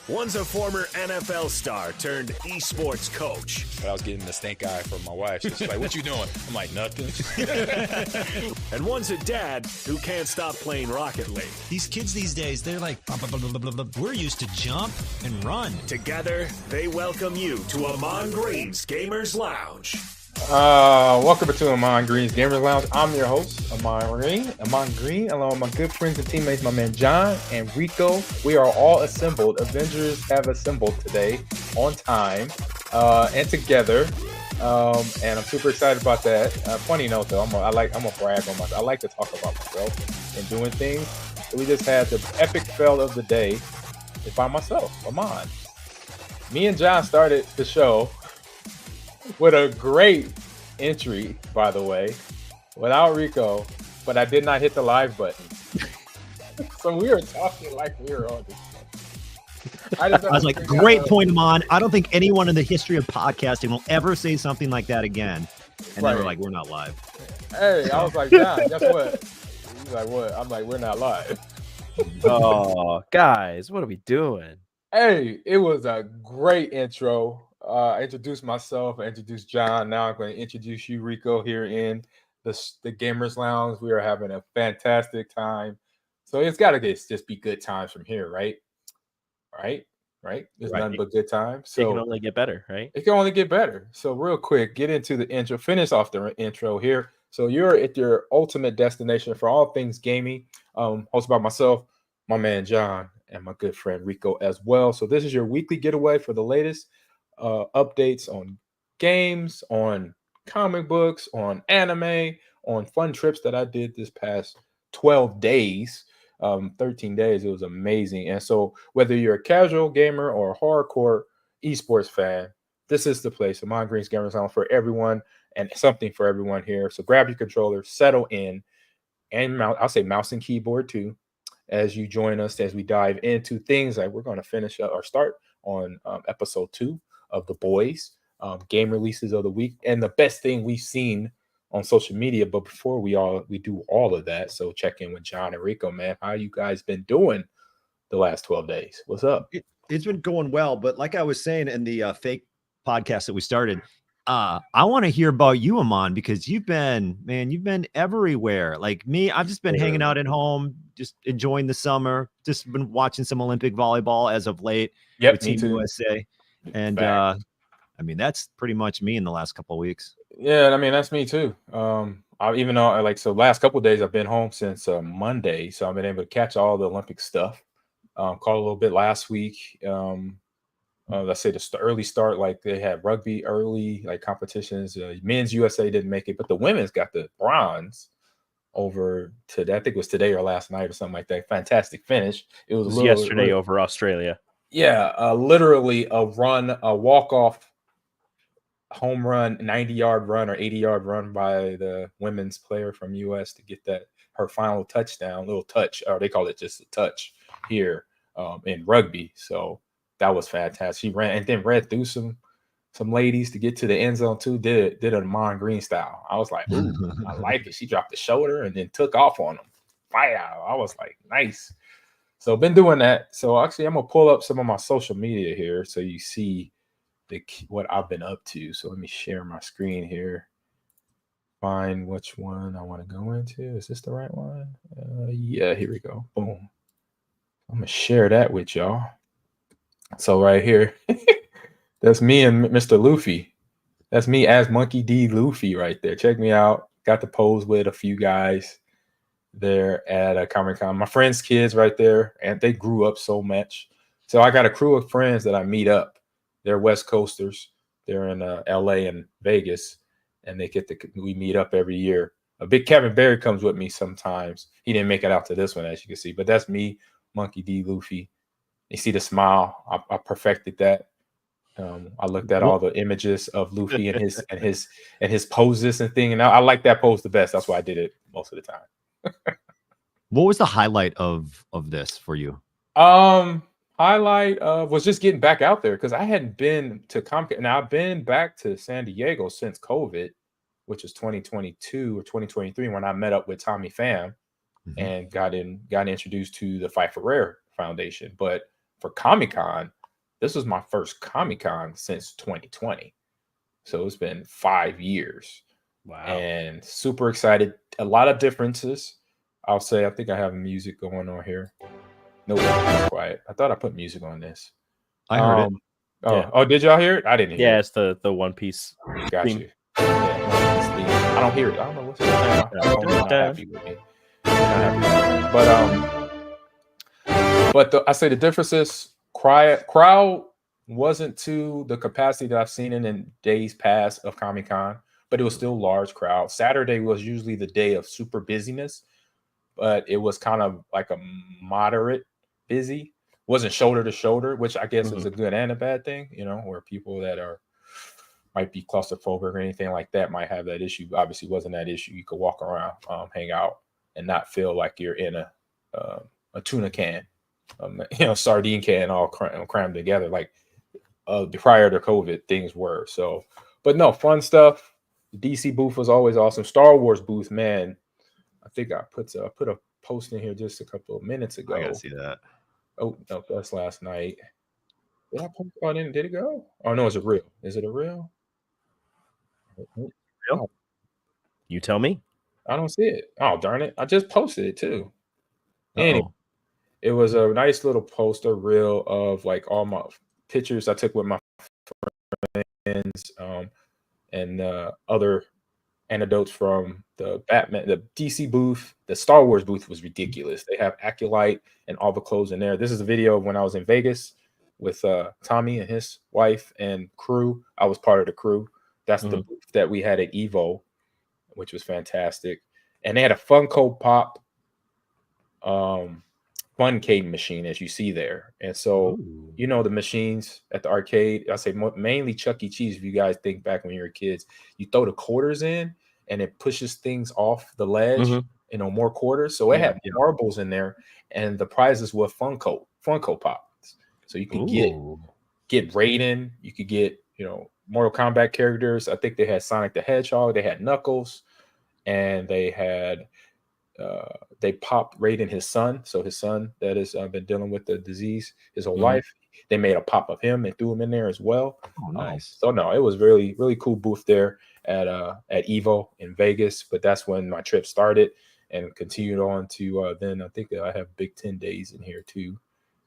One's a former NFL star turned esports coach. But I was getting the stink eye from my wife. She's like, what you doing? I'm like, nothing. And one's a dad who can't stop playing Rocket League. These kids these days, they're like, blah, blah, blah, blah, blah, blah. We're used to jump and run. Together, they welcome you to Ahman Green's Gamers Lounge. Welcome to Ahman Green's Gamers Lounge. I'm your host, Ahman Green, along with my good friends and teammates, my man John and Rico. We are all assembled. Avengers have assembled today on time and together. And I'm super excited about that. Funny note though, I'm gonna brag on myself. I like to talk about myself and doing things. So we just had the epic fail of the day by myself, Ahman. Me and John started the show with a great entry, by the way, without Rico, but I did not hit the live button. So we were talking like we were on this. I was like, great point, Ahman. I don't think anyone in the history of podcasting will ever say something like that again. And they were like, we're not live. Hey, I was like, John, guess what? He's like, what? I'm like, we're not live. Oh, guys, what are we doing? Hey, it was a great intro. I introduced myself, I introduced John. Now I'm going to introduce you, Rico, here in the Gamers Lounge. We are having a fantastic time. So it's got to just be good times from here, right? Right? There's nothing but good times. So it can only get better, right? It can only get better. So real quick, get into the intro. Finish off the intro here. So you're at your ultimate destination for all things gaming. Hosted by myself, my man John, and my good friend Rico as well. So this is your weekly getaway for the latest updates on games, on comic books, on anime, on fun trips that I did this past 12 days, 13 days. It was amazing. And so whether you're a casual gamer or a hardcore esports fan, this is the place. Ahman Green's Gamers Lounge for everyone and something for everyone here. So grab your controller, settle in, and I'll say mouse and keyboard too, as you join us as we dive into things like we're going to finish up or start on episode 2 of The Boys, game releases of the week, and the best thing we've seen on social media. But before we do all of that, so check in with John and Rico, man. How you guys been doing the last 12 days? What's up? It's been going well, but like I was saying in the fake podcast that we started, I want to hear about you, Ahman, because you've been everywhere. Like me, I've just been hanging out at home, just enjoying the summer, just been watching some Olympic volleyball as of late. Yep, with Team USA. And I mean, that's pretty much me in the last couple of weeks. Yeah, I mean, that's me too. Even though last couple of days I've been home since Monday, so I've been able to catch all the Olympic stuff. Caught a little bit last week. Let's say the early start, like they had rugby early, like competitions. Men's USA didn't make it, but the women's got the bronze over today. I think it was today or last night or something like that. Fantastic finish. It was yesterday over Australia. Yeah, literally a walk-off home run, 90-yard run or 80-yard run by the women's player from U.S. to get her final touchdown, little touch, or they call it just a touch here in rugby. So that was fantastic. She ran through some ladies to get to the end zone too. Did a Ahman Green style. I was like, ooh, I like it. She dropped the shoulder and then took off on them. Wow, I was like, nice. So been doing that. So actually, I'm gonna pull up some of my social media here so you see what I've been up to. So let me share my screen here. Find which one I want to go into. Is this the right one? Yeah, here we go. Boom. I'm gonna share that with y'all. So right here, that's me and Mr. Luffy. That's me as Monkey D. Luffy right there. Check me out. Got to pose with a few guys there at a Comic-Con. My friends' kids right there, and they grew up so much. So I got a crew of friends that I meet up. They're West Coasters. They're in LA and Vegas, and we meet up every year. A big Kevin Barry comes with me sometimes. He didn't make it out to this one, as you can see, but that's me, Monkey D. Luffy. You see the smile. I perfected that. I looked at all the images of Luffy and his poses and thing, and I like that pose the best. That's why I did it most of the time. What was the highlight of this for you? Highlight was just getting back out there because I hadn't been to Comic-Con. Now I've been back to San Diego since COVID, which is 2022 or 2023 when I met up with Tommy Pham and got introduced to the Fight for Rare Foundation. But for Comic-Con, this was my first Comic-Con since 2020. So it's been 5 years. Wow. And super excited. A lot of differences. I'll say, I think I have music going on here. No, it's quiet. I thought I put music on this. I heard it. Oh, did y'all hear it? I didn't hear it. Yeah, it's the One Piece. Got theme. you. Yeah, I don't hear it. I don't know what's going on. My phone is not happy with me. But I say the difference is crowd wasn't to the capacity that I've seen in days past of Comic-Con, but it was still large crowd. Saturday was usually the day of super busyness, but it was kind of like a moderate busy. Wasn't shoulder to shoulder, which I guess is a good and a bad thing, where people that might be claustrophobic or anything like that might have that issue. Obviously wasn't that issue. You could walk around, hang out, and not feel like you're in a tuna can, sardine can all crammed together like prior to COVID things were. So, but no, fun stuff. The DC booth was always awesome. Star Wars booth, man. I think I put a post in here just a couple of minutes ago. I gotta see that. Oh no, that's last night. Did I post on in? Did it go? Oh no, is it real? Is it a real? Real? You tell me. I don't see it. Oh darn it! I just posted it too. Anyway, it was a nice little poster reel of like all my pictures I took with my friends, and other anecdotes from the Batman, the DC booth. The Star Wars booth was ridiculous. They have Acolyte and all the clothes in there. This is a video of when I was in Vegas with Tommy and his wife and crew. I was part of the crew. That's the booth that we had at Evo, which was fantastic. And they had a Funko Pop Funcade machine, as you see there. And so, the machines at the arcade, I say mainly Chuck E. Cheese. If you guys think back when you were kids, you throw the quarters in and it pushes things off the ledge, more quarters. So it had marbles in there, and the prizes were Funko Pops. So you could get Raiden, you could get, Mortal Kombat characters. I think they had Sonic the Hedgehog, they had Knuckles, and they had they popped Raiden, his son. So his son that has been dealing with the disease his whole life. They made a pop of him and threw him in there as well. Oh, nice. So no, it was really, really cool booth there at Evo in Vegas. But that's when my trip started and continued on to then I think I have Big 10 days in here too.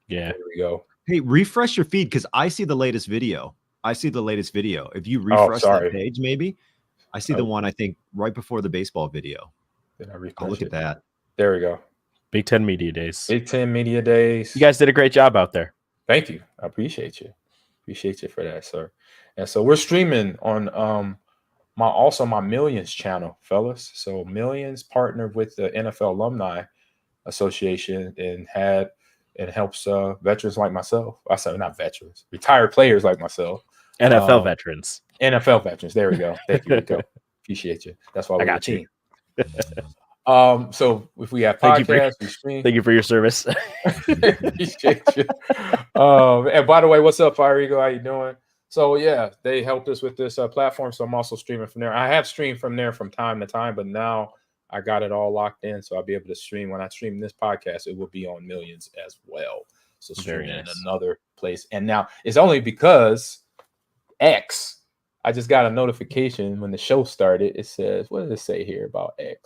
Yeah, there we go. Hey, refresh your feed because I see the latest video. If you refresh that page, maybe I see the one I think right before the baseball video. Did I refresh I'll look at that. There we go. Big 10 Media Days. Big 10 Media Days. You guys did a great job out there. Thank you. I appreciate you. Appreciate you for that, sir. And so we're streaming on my Millions channel, fellas. So Millions partnered with the NFL Alumni Association and helps veterans like myself. I said not veterans, retired players like myself. NFL veterans. NFL veterans. There we go. Thank you, Rico. Appreciate you. That's why I got you. So if we have podcasts, we stream. Thank you for your service. Appreciate you. And by the way, what's up, Fire Eagle? How you doing? So yeah, they helped us with this platform. So I'm also streaming from there. I have streamed from there from time to time, but now I got it all locked in, so I'll be able to stream. When I stream this podcast, it will be on Millions as well. So streaming in another place. And now it's only because X. I just got a notification when the show started. It says, what does it say here about X?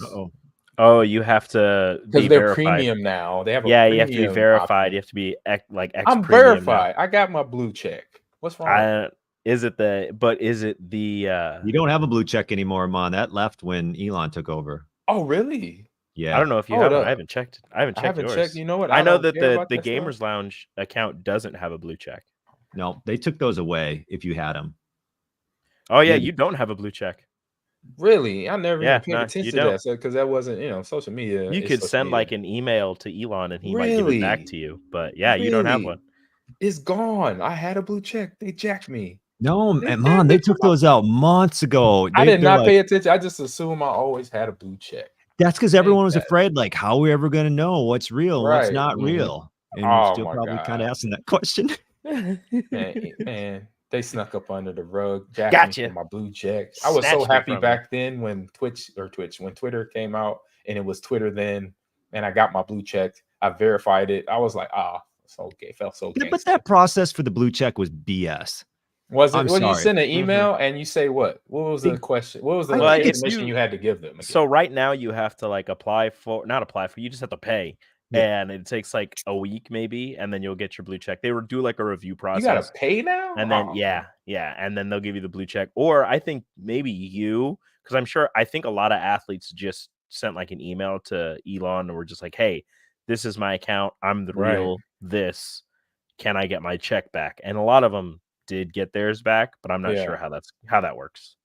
Oh, you have to because they're verified. Premium now. They have you have to be verified. Option. You have to be like X. I'm verified. Now. I got my blue check. What's wrong? Is it the? You don't have a blue check anymore, Mon. That left when Elon took over. Oh, really? Yeah. I don't know if you have. I haven't checked. I haven't checked. You know what? I know that the Gamers Lounge account doesn't have a blue check. No, they took those away if you had them. Oh yeah, you don't have a blue check. Really? I never even paid attention to that because that wasn't, social media. You could send like an email to Elon and he might give it back to you. But yeah, you don't have one. It's gone. I had a blue check. They jacked me. No, man, they took those out months ago. I did not pay attention. I just assume I always had a blue check. That's because everyone was afraid, like, how are we ever going to know what's real and what's not real? And you're still probably kind of asking that question. Man, they snuck up under the rug. Gotcha. My blue check. I was so happy back then when when Twitter came out and it was Twitter then, and I got my blue check. I verified it. I was like, It felt so Yeah, gangster. but that process for the blue check was BS. Was it? I'm When you sorry. send an email and you say what? What was the question? What was the Well, it's information you had to give them? Again? So right now you have to like not apply for, you just have to pay. Yeah. And it takes like a week maybe, and then you'll get your blue check. They would do like a review process. You gotta pay now, and then yeah, and then they'll give you the blue check. Or I think maybe because I think a lot of athletes just sent like an email to Elon and were just like, "Hey, this is my account. I'm the real this. Can I get my check back?" And a lot of them did get theirs back, but I'm not sure how that works.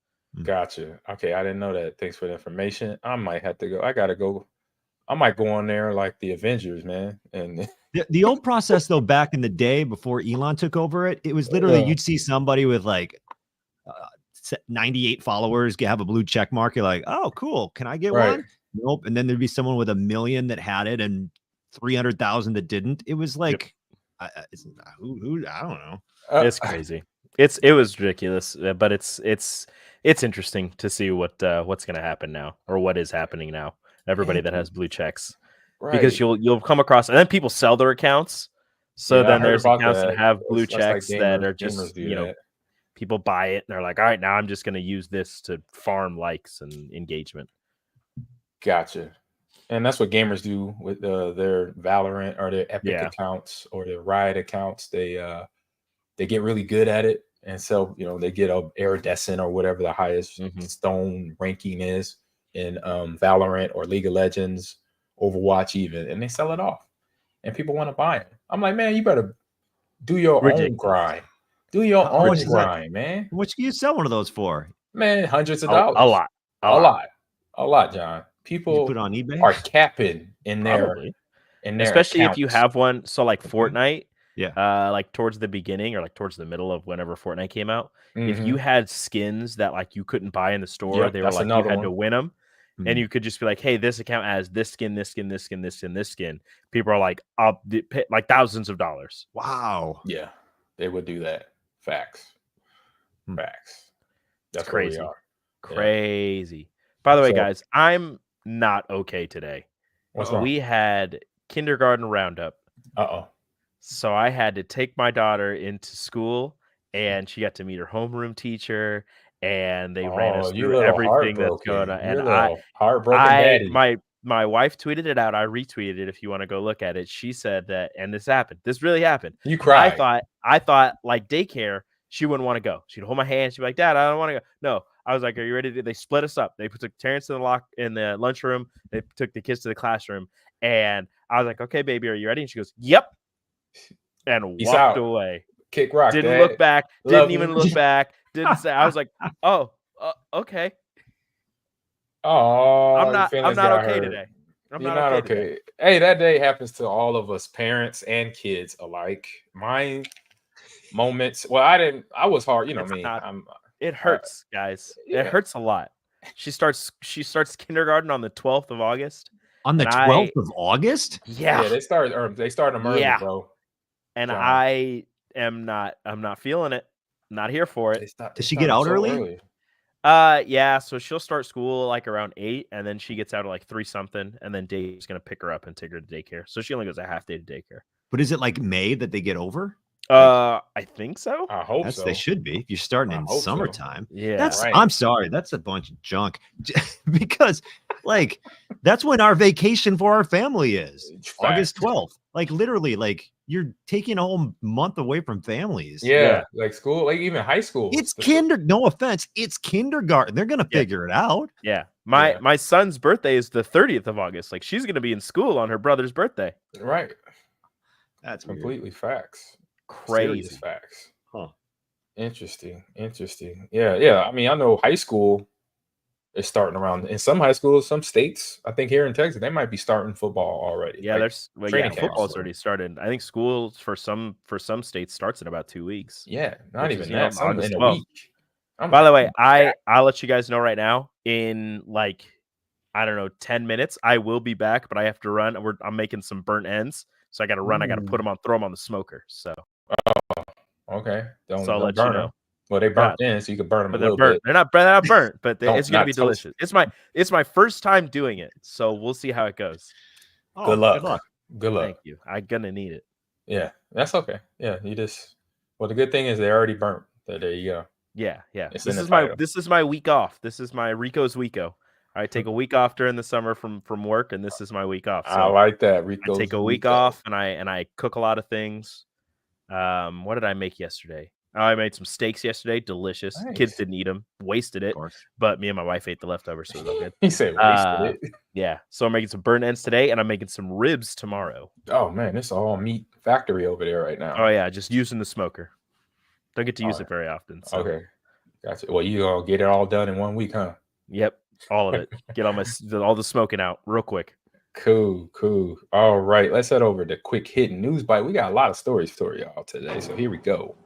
Gotcha. Okay, I didn't know that. Thanks for the information. I might have to go. I gotta go. I might go on there like the Avengers, man. And the old process, though, back in the day before Elon took over it was literally you'd see somebody with like 98 followers have a blue check mark. You're like, oh, cool. Can I get one? Nope. And then there'd be someone with 1 million that had it and 300,000 that didn't. It was like, I don't know. It's crazy. It was ridiculous, but it's interesting to see what's going to happen now, or what is happening now. Everybody that has blue checks, because you'll come across, and then people sell their accounts. So then there's accounts that have blue checks that are just people buy it and they're like, all right, now I'm just going to use this to farm likes and engagement. Gotcha. And that's what gamers do with their Valorant or their Epic accounts or their Riot accounts. They get really good at it, and so they get a iridescent or whatever the highest stone ranking is in Valorant or League of Legends, Overwatch even, and they sell it off, and people want to buy it. I'm like, man, you better do your own grind. Do your own grind, man. What can you sell one of those for? Man, hundreds of dollars. A lot, John. People put on eBay are capping in their especially accounts. If you have one. So like Fortnite, like towards the beginning or like towards the middle of whenever Fortnite came out, if you had skins that like you couldn't buy in the store, they were like you had to win them. And you could just be like, hey, this account has this skin, this skin, this skin, this skin, this skin. People are like, I'll pay like thousands of dollars. Wow. Yeah, they would do that. Facts. That's crazy. Crazy. Yeah. By the way, guys, I'm not okay today. What's wrong? We had kindergarten roundup. So I had to take my daughter into school, and she got to meet her homeroom teacher. And they ran us through everything that's going on. And heartbroken daddy. My wife tweeted it out. I retweeted it if you want to go look at it. She said that, and this happened. This really happened. You cried. I thought like daycare, she wouldn't want to go. She'd hold my hand. She'd be like, Dad, I don't want to go. No. I was like, are you ready? They split us up. They took Terrence in the lunchroom. They took the kids to the classroom. And I was like, okay, baby, are you ready? And she goes, yep. And walked away. Kick rock. Didn't look back. Didn't even look back. Didn't say. I was like, oh, okay. Oh, I'm not okay today. I'm not okay today. Hey, that day happens to all of us, parents and kids alike. My moments. Well, I was hard. You know me. It hurts, guys. It hurts a lot. She starts kindergarten on the 12th of August. On the 12th of August? Yeah. They start them early, bro. And John. I'm not feeling it. Not here for it. Does she get out early? Yeah. So she'll start school like around 8, and then she gets out at like 3 something, and then Dave's gonna pick her up and take her to daycare. So she only goes a half day to daycare. But is it like May that they get over? I think so. I hope so. They should be. If you're starting in summertime. So. Yeah. I'm sorry. That's a bunch of junk. Because like that's when our vacation for our family is. August 12th. Like literally, like you're taking a whole month away from families. Yeah. Like school, like even high school. It's no offense. It's kindergarten. They're gonna figure it out. Yeah. My son's birthday is the 30th of August. Like she's gonna be in school on her brother's birthday. Right. That's completely facts. Crazy. Serious facts. Huh. Interesting. Yeah. I mean, I know high school is starting around in some high schools, some states. I think here in Texas, they might be starting football already. Yeah, football's already started. I think school for some states starts in about 2 weeks. Yeah, not even that. Some in a week. By the way, I'll let you guys know right now. In like, I don't know, 10 minutes, I will be back, but I have to run. I'm making some burnt ends, so I got to run. I got to throw them on the smoker. So. Oh, okay. Don't let burn you know. Them. Well, they burnt in, so you can burn them. But a little burnt. bit. They're not burnt, but it's gonna be delicious. It's my first time doing it, so we'll see how it goes. Good luck. Thank you. I'm gonna need it. Yeah, that's okay. Yeah, you just. Well, the good thing is they already burnt. So there you go. Yeah. It's in the title. This is my week off. This is my Rico's Weeko. I take a week off during the summer from work, and this is my week off. I So like that. I Rico's take a week Rico. off, and I cook a lot of things. What did I make yesterday? Oh, I made some steaks yesterday. Delicious. Nice. Kids didn't eat them. Wasted it. But me and my wife ate the leftovers, so it was all good. He said wasted it. Yeah. So I'm making some burnt ends today, and I'm making some ribs tomorrow. Oh man, it's all meat factory over there right now. Oh yeah, just using the smoker. Don't get to use it very often. So. Okay, gotcha. Well, you gonna get it all done in 1 week, huh? Yep, all of it. Get all the smoking out real quick. Cool. All right, let's head over to quick hitting news bite. We got a lot of stories for y'all today, so here we go.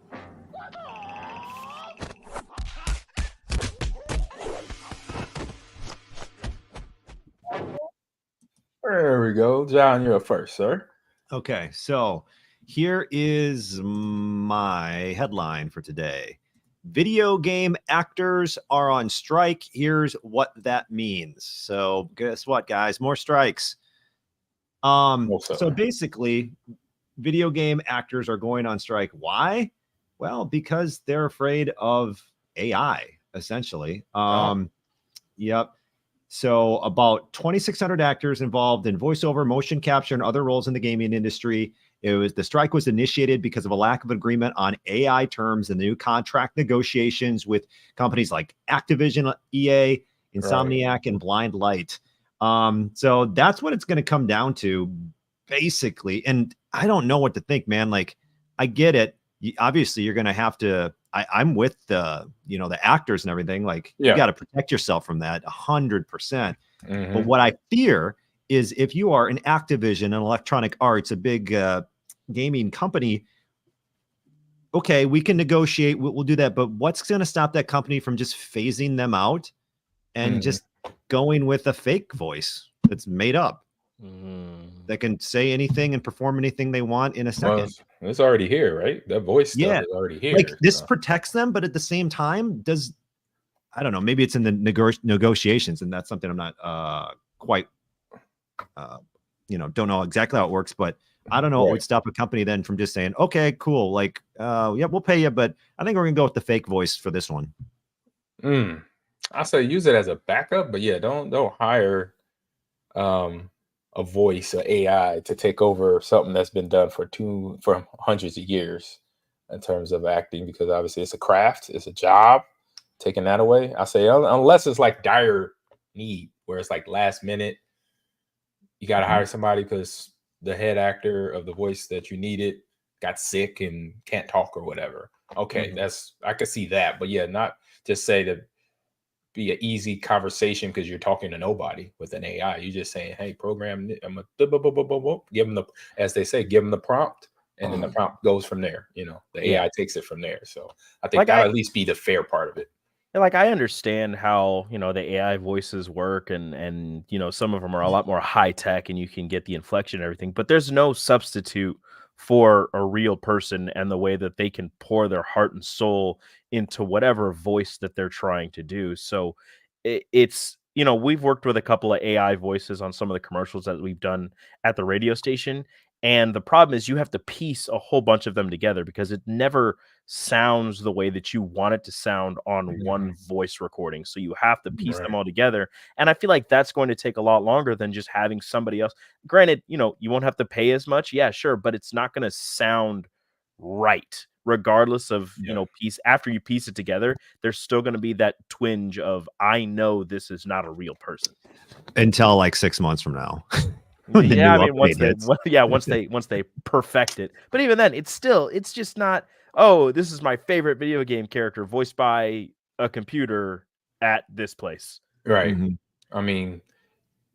There we go. John, you're up first, sir. Okay, so here is my headline for today. Video game actors are on strike. Here's what that means. So guess what, guys? More strikes. So basically, video game actors are going on strike. Why? Well, because they're afraid of AI, essentially. Yep. So about 2,600 actors involved in voiceover, motion capture, and other roles in the gaming industry. The strike was initiated because of a lack of agreement on AI terms and the new contract negotiations with companies like Activision, EA, Insomniac, and Blind Light. So that's what it's going to come down to, basically. And I don't know what to think, man. Like, I get it. Obviously, you're going to have to. I'm with the actors and everything. Like, you got to protect yourself from that 100%. But what I fear is if you are an Activision and Electronic Arts, a big gaming company, okay, we can negotiate. We'll do that. But what's going to stop that company from just phasing them out and just going with a fake voice that's made up? That can say anything and perform anything they want in a second. Well, it's already here, right? That voice stuff is already here. Like, this protects them, but at the same time, I don't know, maybe it's in the negotiations, and that's something I'm not quite, don't know exactly how it works, but I don't know what would stop a company then from just saying, okay, cool, like, yeah, we'll pay you, but I think we're gonna go with the fake voice for this one. I say use it as a backup, but yeah, don't hire a voice or AI to take over something that's been done for hundreds of years in terms of acting, because obviously it's a craft, it's a job. Taking that away, I say, unless it's like dire need, where it's like last minute, you got to hire somebody because the head actor of the voice that you needed got sick and can't talk or whatever. Okay, I could see that, but yeah, not just say to be an easy conversation because you're talking to nobody with an AI. You're just saying, hey, program, I'm a give them as they say, give them the prompt, and then the prompt goes from there. The AI takes it from there. So I think that'll at least be the fair part of it. Like, I understand how, the AI voices work, and some of them are a lot more high tech and you can get the inflection and everything, but there's no substitute for a real person and the way that they can pour their heart and soul into whatever voice that they're trying to do. So it's, we've worked with a couple of AI voices on some of the commercials that we've done at the radio station. And the problem is you have to piece a whole bunch of them together because it never sounds the way that you want it to sound on one voice recording. So you have to piece them all together. And I feel like that's going to take a lot longer than just having somebody else. Granted, you won't have to pay as much. Yeah, sure. But it's not going to sound right. Regardless of, after you piece it together, there's still going to be that twinge of, I know this is not a real person. Until like 6 months from now. Yeah, I mean, once they perfect it. But even then, it's just not, oh, this is my favorite video game character voiced by a computer at this place. Right. I mean,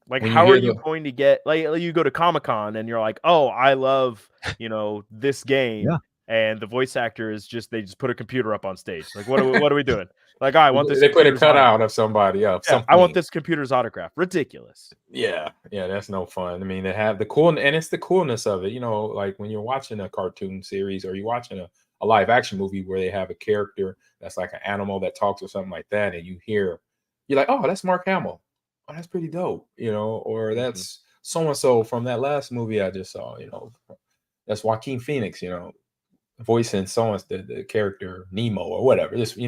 like, how are you going to get, like, you go to Comic-Con and you're like, oh, I love, this game. Yeah. And the voice actor is they just put a computer up on stage. Like, what are we doing? Like, I want this. They put a cutout of somebody else. Yeah, I want this computer's autograph. Ridiculous. Yeah, that's no fun. I mean, they have the cool, and it's the coolness of it. Like when you're watching a cartoon series or you're watching a live action movie where they have a character that's like an animal that talks or something like that, and you're like, oh, that's Mark Hamill. Oh, that's pretty dope. Or that's so and so from that last movie I just saw. That's Joaquin Phoenix, voicing someone's the character Nemo or whatever. Just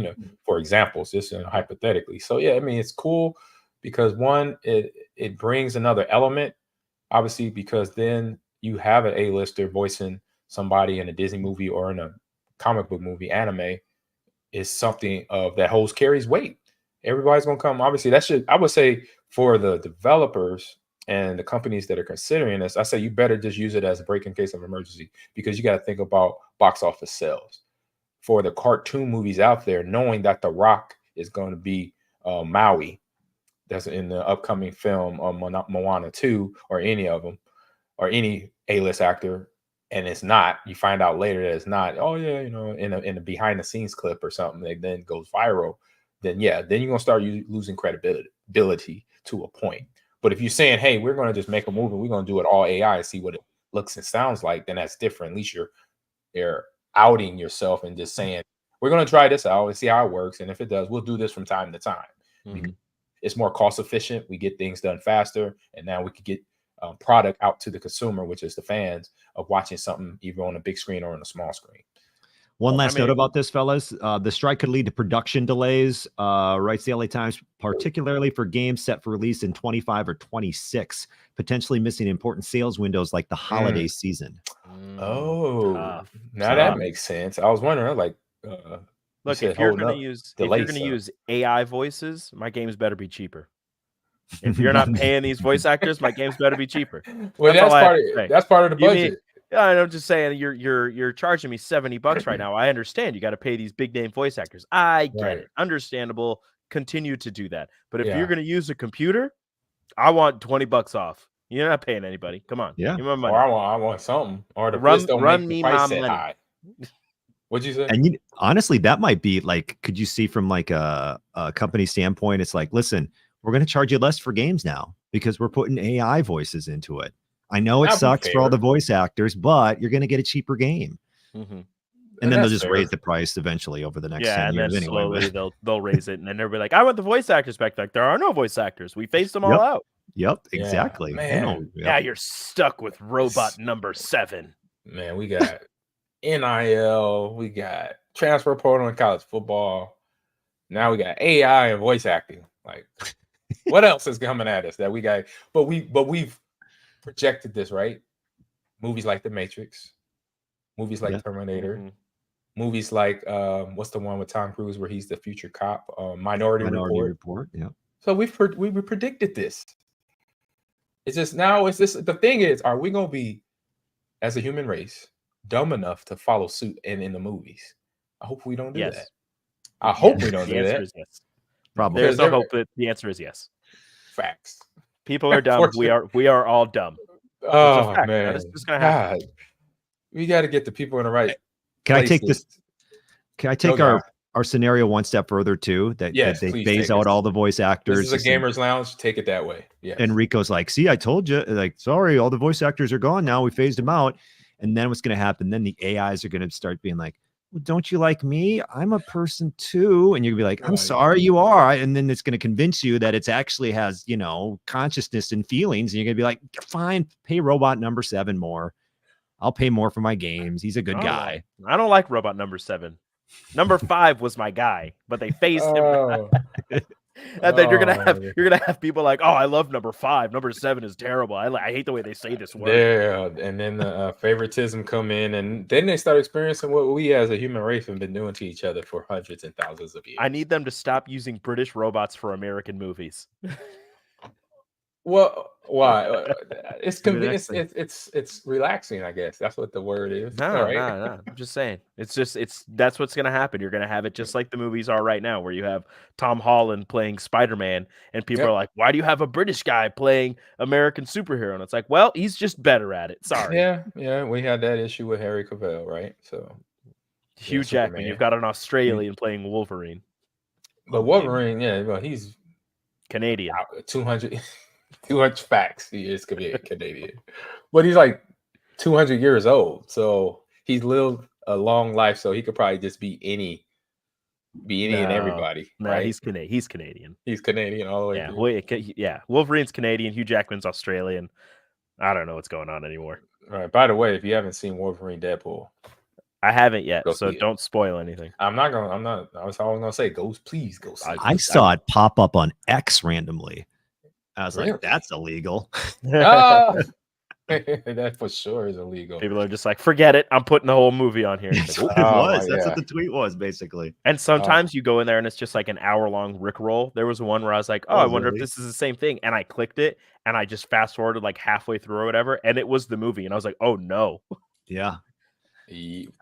for examples, just hypothetically. So yeah, I mean it's cool because one, it brings another element, obviously, because then you have an A-lister voicing somebody in a Disney movie or in a comic book movie. Anime is something that carries weight. Everybody's gonna come. Obviously, I would say for the developers and the companies that are considering this, I say you better just use it as a break in case of emergency, because you got to think about box office sales for the cartoon movies out there, knowing that The Rock is going to be Maui, that's in the upcoming film Moana 2, or any of them, or any A-list actor, and it's not. You find out later that it's not. Oh yeah, in a behind the scenes clip or something that then goes viral. Then you're gonna start losing credibility to a point. But if you're saying, hey, we're going to just make a movie, we're going to do it all AI and see what it looks and sounds like, then that's different. At least you're outing yourself and just saying, we're going to try this out and see how it works. And if it does, we'll do this from time to time. Mm-hmm. It's more cost efficient. We get things done faster. And now we could get product out to the consumer, which is the fans, of watching something either on a big screen or on a small screen. One last note about this, fellas. The strike could lead to production delays, writes the LA Times, particularly for games set for release in 25 or 26, potentially missing important sales windows like the holiday season. Now that makes sense. I was wondering, look, if you're going to use AI voices, my games better be cheaper. If you're not paying these voice actors, my games better be cheaper. Well, that's part of the budget. Yeah, I'm just saying you're charging me $70 right now. I understand you got to pay these big name voice actors. I get it. Understandable. Continue to do that. But if you're going to use a computer, I want $20 off. You're not paying anybody. Come on. Yeah. Give me my money. Or I want something. Or the run me my money. High. What'd you say? And honestly, that might be could you see from a company standpoint? It's like, listen, we're going to charge you less for games now because we're putting AI voices into it. I know it sucks for all the voice actors, but you're going to get a cheaper game. Mm-hmm. And then they'll just raise the price eventually over the next 10 years. And then slowly they'll raise it. And then everybody I want the voice actors back. Like, there are no voice actors. We phased them all out. Yep, exactly. Man. Now you're stuck with robot number 7. Man, we got NIL. We got transfer portal in college football. Now we got AI and voice acting. Like, what else is coming at us that we got? But we've projected this, right? Movies like The Matrix, movies like Terminator, movies like what's the one with Tom Cruise where he's the future cop? Minority Report. Yeah. So we predicted this. It's just the thing is, are we gonna be, as a human race, dumb enough to follow suit in the movies? I hope we don't do that. I hope we don't do that. The answer is yes. Probably. There's no hope, but the answer is yes. Facts. People are dumb. We are all dumb. Oh man, it's just gonna happen. God. We got to get the people in the right. Can I take our scenario one step further too? That they phase out all the voice actors. This is a gamers lounge. Take it that way. Yeah. And Rico's like, see, I told you. Like, sorry, all the voice actors are gone now. We phased them out. And then what's going to happen? Then the AIs are going to start being like, well, don't you like me? I'm a person too. And you're gonna be like, I'm sorry, you are. And then it's going to convince you that it's actually has, consciousness and feelings. And you're going to be like, fine, pay robot number 7 more. I'll pay more for my games. He's a good guy. I don't like robot number 7. Number 5 was my guy, but they phased him. And then you're gonna have people like, oh, I love number 5. Number 7 is terrible. I hate the way they say this word. Yeah, and then the favoritism come in, and then they start experiencing what we as a human race have been doing to each other for hundreds and thousands of years. I need them to stop using British robots for American movies. Well, why? It's relaxing, I guess. That's what the word is. No. I'm just saying. That's what's gonna happen. You're gonna have it just like the movies are right now, where you have Tom Holland playing Spider-Man, and people are like, "Why do you have a British guy playing American superhero?" And it's like, well, he's just better at it. Sorry. Yeah. We had that issue with Harry Cavill, right? So Hugh Jackman, you've got an Australian playing Wolverine. But Wolverine, he's Canadian. 200 facts. He is Canadian, but he's like 200 years old, so he's lived a long life. So he could probably just be any and everybody. Right? He's Canadian. He's Canadian all the way. Yeah, Wolverine's Canadian. Hugh Jackman's Australian. I don't know what's going on anymore. All right. By the way, if you haven't seen Wolverine Deadpool, I haven't yet, Go so see it. don't spoil anything. I was all gonna say, please go see it. I saw it pop up on X randomly. I was Really? like, that's illegal. Ah, that for sure is illegal. People are just like, forget it. I'm putting the whole movie on here. That's It's like, what it Oh, was. That's yeah. what the tweet was, basically. and sometimes you go in there and it's just like an hour-long Rickroll. There was one where I was like, oh, I wonder really? if this is the same thing. And I clicked it and I just fast-forwarded like halfway through or whatever. And it was the movie. And I was like, oh, no. Yeah.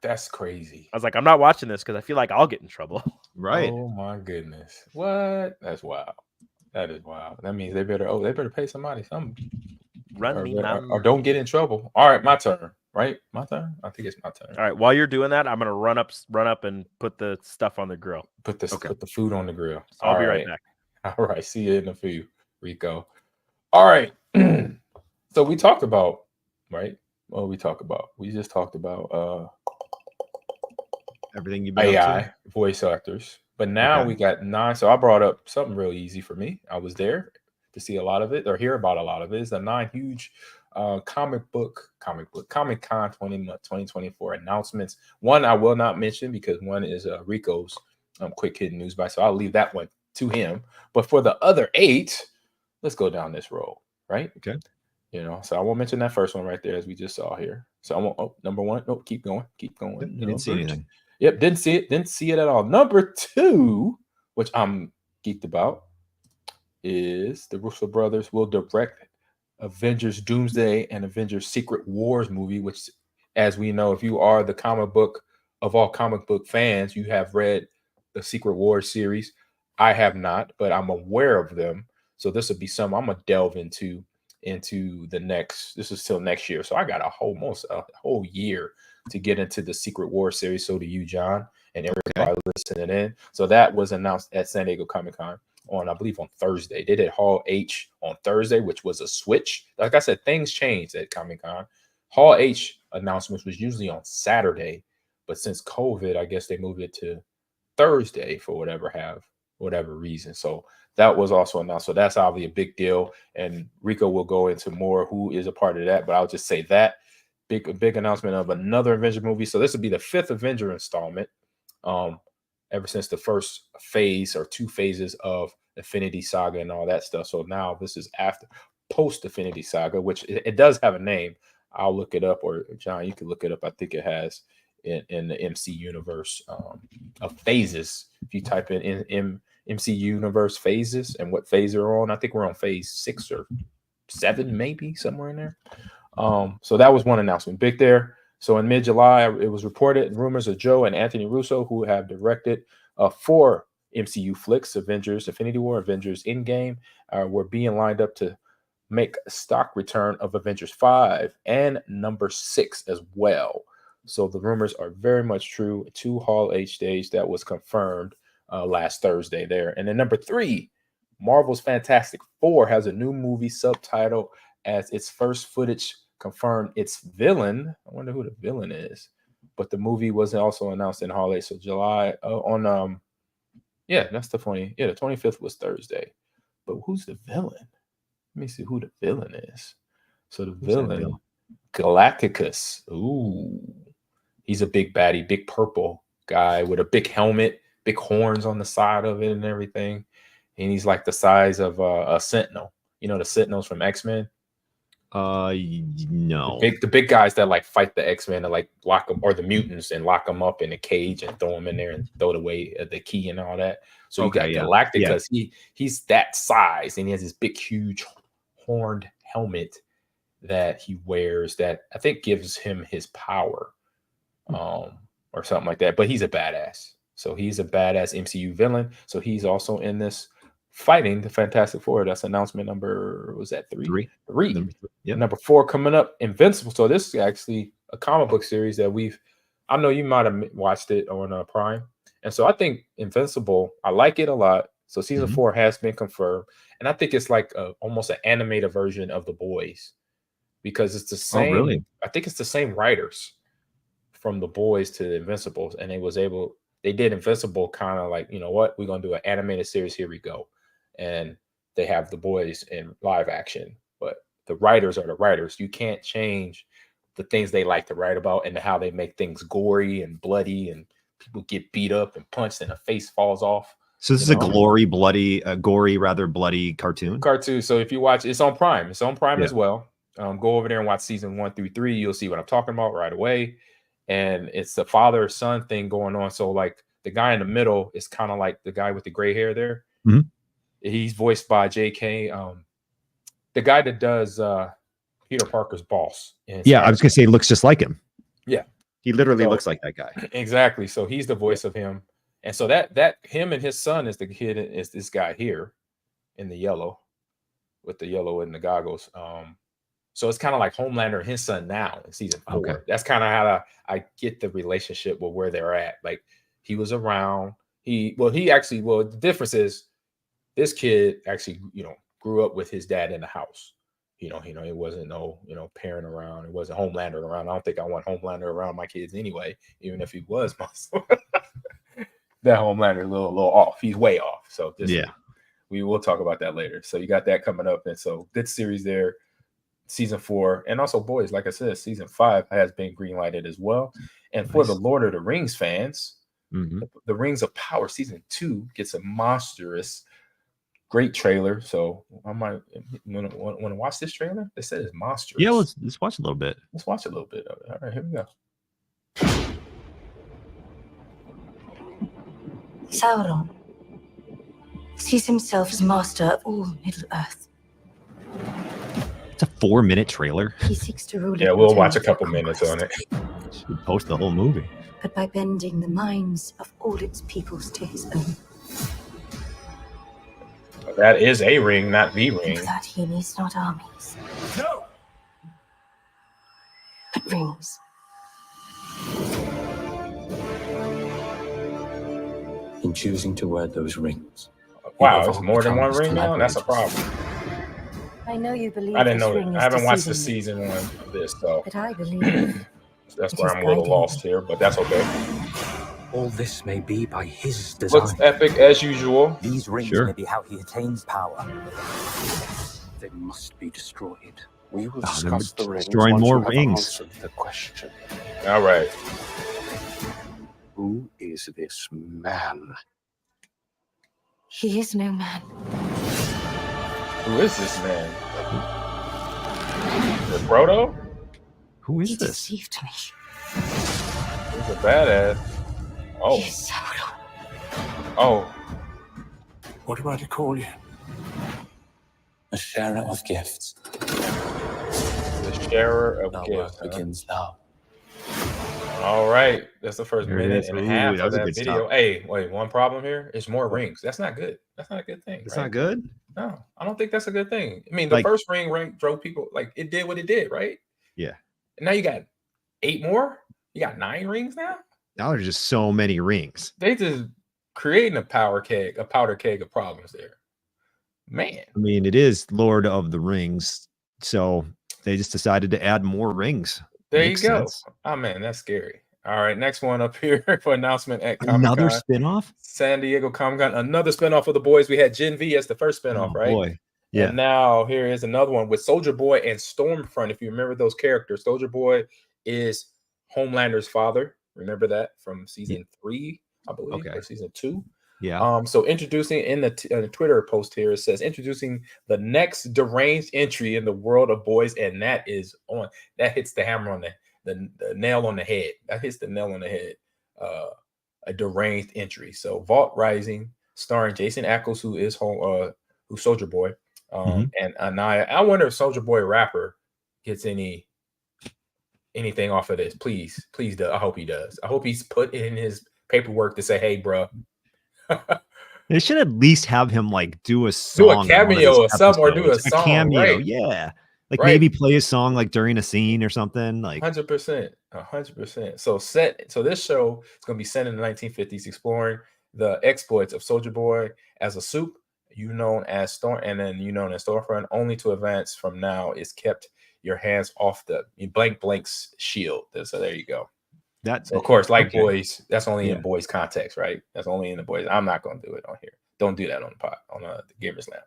That's crazy. I was like, I'm not watching this because I feel like I'll get in trouble. Right. Oh my goodness. What? That's wild. That is wild. That means they better pay somebody something. Run me, man. Or don't get in trouble. All right, my turn. Right? My turn? I think it's my turn. All right. While you're doing that, I'm gonna run up and put the stuff on the grill. Put the food on the grill. I'll be right back. All right. See you in the food, Rico. All right. So we talked about, right? What we talked about? We just talked about Everything you've been up AI voice actors. But now we got 9. So I brought up something real easy for me. I was there to see a lot of it or hear about a lot of it. It's the 9 huge Comic Con 2024 announcements. One I will not mention because one is Rico's quick hitting news by. So I'll leave that one to him. But for the other 8, let's go down this road, right? Okay. You know, so I won't mention that first one right there as we just saw here. So I won't. Number 1. No, keep going. Didn't see anything. Yep, didn't see it at all. Number 2, which I'm geeked about, is the Russo brothers will direct Avengers Doomsday and Avengers Secret Wars movie, which, as we know, if you are the comic book of all comic book fans, you have read the Secret Wars series. I have not, but I'm aware of them. So this will be something I'm gonna delve into the next. This is till next year, so I got almost a whole year to get into the Secret Wars series. So do you, John, and everybody listening in. So that was announced at San Diego Comic-Con on, I believe, on Thursday. They did Hall H on Thursday, which was a switch. Like I said, things changed at Comic-Con. Hall H announcements was usually on Saturday, but since COVID, I guess they moved it to Thursday for whatever reason. So that was also announced. So that's obviously a big deal. And Rico will go into more who is a part of that, but I'll just say that big announcement of another Avenger movie. So this will be the 5th Avenger installment. Ever since the first phase or 2 phases of Infinity Saga and all that stuff. So now this is after post Infinity Saga, which it does have a name. I'll look it up, or John, you can look it up. I think it has in the MC universe of phases. If you type in MC universe phases and what phase they're on, I think we're on phase 6 or 7, maybe somewhere in there. So that was one announcement, big there. So in mid-July, it was reported rumors of Joe and Anthony Russo, who have directed 4 MCU flicks, Avengers, Infinity War, Avengers Endgame, were being lined up to make a stock return of Avengers 5 and number 6 as well. So the rumors are very much true. 2 Hall H stage that was confirmed last Thursday there. And then number 3, Marvel's Fantastic Four has a new movie subtitle as its first footage confirmed its villain. I wonder who the villain is. But the movie was also announced in Hall H. So July that's the 20. Yeah, the 25th was Thursday. But who's the villain? Let me see who the villain is. So the villain, Galacticus. Ooh. He's a big baddie, big purple guy with a big helmet, big horns on the side of it and everything. And he's like the size of a Sentinel. You know the Sentinels from X-Men? No. The big guys that like fight the X-Men and like lock them, or the mutants, and lock them up in a cage and throw them in there and throw away the key and all that. So you got Galacticus. He's that size, and he has this big, huge horned helmet that he wears that I think gives him his power, or something like that. But he's a badass. So he's a badass MCU villain. So he's also in this fighting the Fantastic Four. That's announcement number, was that 3? 3. Yep. Number 4 coming up, Invincible. So this is actually a comic book series that I know you might have watched it on Prime. And so I think Invincible, I like it a lot. So season 4 has been confirmed. And I think it's like almost an animated version of The Boys, because it's the same. Oh, really? I think it's the same writers from The Boys to the Invincibles. And they did Invincible kind of like, you know what, we're going to do an animated series. Here we go. And they have The Boys in live action, but the writers are the writers. You can't change the things they like to write about and how they make things gory and bloody and people get beat up and punched and a face falls off. So this is a gory, bloody cartoon. So if you watch, it's on Prime. It's on Prime as well. Go over there and watch season 1 through 3. You'll see what I'm talking about right away. And it's the father-son thing going on. So like the guy in the middle is kind of like the guy with the gray hair there. Mm-hmm. He's voiced by J.K. The guy that does Peter Parker's boss. Yeah, I was gonna say he looks just like him. Yeah, he literally looks like that guy. Exactly. So he's the voice of him, and so that him and his son is the kid is this guy here in the yellow with the yellow and the goggles. So it's kind of like Homelander and his son now in season 4. Okay. That's kind of how I get the relationship with where they're at. Like he was around. The difference is this kid actually, grew up with his dad in the house. It wasn't no, parent around. It wasn't Homelander around. I don't think I want Homelander around my kids anyway, even if he was my son. That Homelander a little off. He's way off. So we will talk about that later. So you got that coming up. And so good series there. Season 4, and also boys, like I said, season 5 has been greenlighted as well. And for the Lord of the Rings fans, the Rings of Power season 2 gets a monstrous, great trailer. So I might want to watch this trailer. They said it's monstrous. Yeah, let's watch a little bit. Let's watch a little bit of it. All right, here we go. Sauron sees himself as master of all Middle-earth. It's a 4-minute trailer. He seeks to rule. Yeah, we'll watch a couple minutes on it. Should post the whole movie. But by bending the minds of all its peoples to his own. That is a ring, not the ring. For that he needs not armies. No! But rings. In choosing to wear those rings. Wow, it's more than one ring now? That's a problem. I know you believe I didn't know this ring that. is I haven't watched the deceiving season 1 of this, so But I believe that's it where is I'm a little guiding lost me. here, but that's okay. All this may be by his design. Looks epic as usual. These rings Sure. may be how he attains power. They must be destroyed. We will they're discuss the rings destroying once more you have rings. answered the question. All right. Who is this man? He is no man. Who is this man? The Frodo? Who He is this? deceived me. He's a badass. Oh, He is Sauron. oh. What am I to call you? A sharer of gifts. The sharer of Our gifts. work begins now. All right. That's the first There it minute is. and a Ooh, half that of was a that good video. stop. Hey, wait, one problem here. It's more rings. That's not good. That's not a good thing. It's right? not good. No, I don't think that's a good thing. I mean, the Like- first ring drove people, like it did what it did, right? Yeah. And now you got 8 more. You got 9 rings now. Now there's just so many rings. They just creating a powder keg of problems there. Man, I mean, it is Lord of the Rings, so they just decided to add more rings. there Makes you go. sense. Oh man, that's scary. All right, next one up here for announcement at Another Comic-Con. spinoff? San Diego Comic-Con, another spinoff of The Boys. We had Gen V as the first spinoff, Oh, right? boy. Yeah. And now here is another one with Soldier Boy and Stormfront. If you remember those characters, Soldier Boy is Homelander's father. Remember that from season 3, I believe, Okay. or season 2. Yeah. So introducing in the Twitter post here, it says introducing the next deranged entry in the world of boys, and that hits the hammer on the nail on the head. That hits the nail on the head. A deranged entry. So Vault Rising, starring Jason Ackles, who is who's Soldier Boy, and Anaya. I wonder if Soldier Boy rapper gets anything off of this. Please do. I hope he does. I hope he's put in his paperwork to say, "Hey, bro." They should at least have him like do a song, Do a cameo or something, or do a song, cameo. right. Yeah, like Right. maybe play a song like during a scene or something. Like 100%. So this show is going to be set in the 1950s, exploring the exploits of Soldier Boy as a soup, known as Stormfront, only to advance from now is kept your hands off the blank's shield. So there you go. that. So of course, like okay. boys, that's only Yeah. in boys context, right? That's only in the boys. I'm not going to do it on here. Don't do that on the pod, on the Gamers Lounge.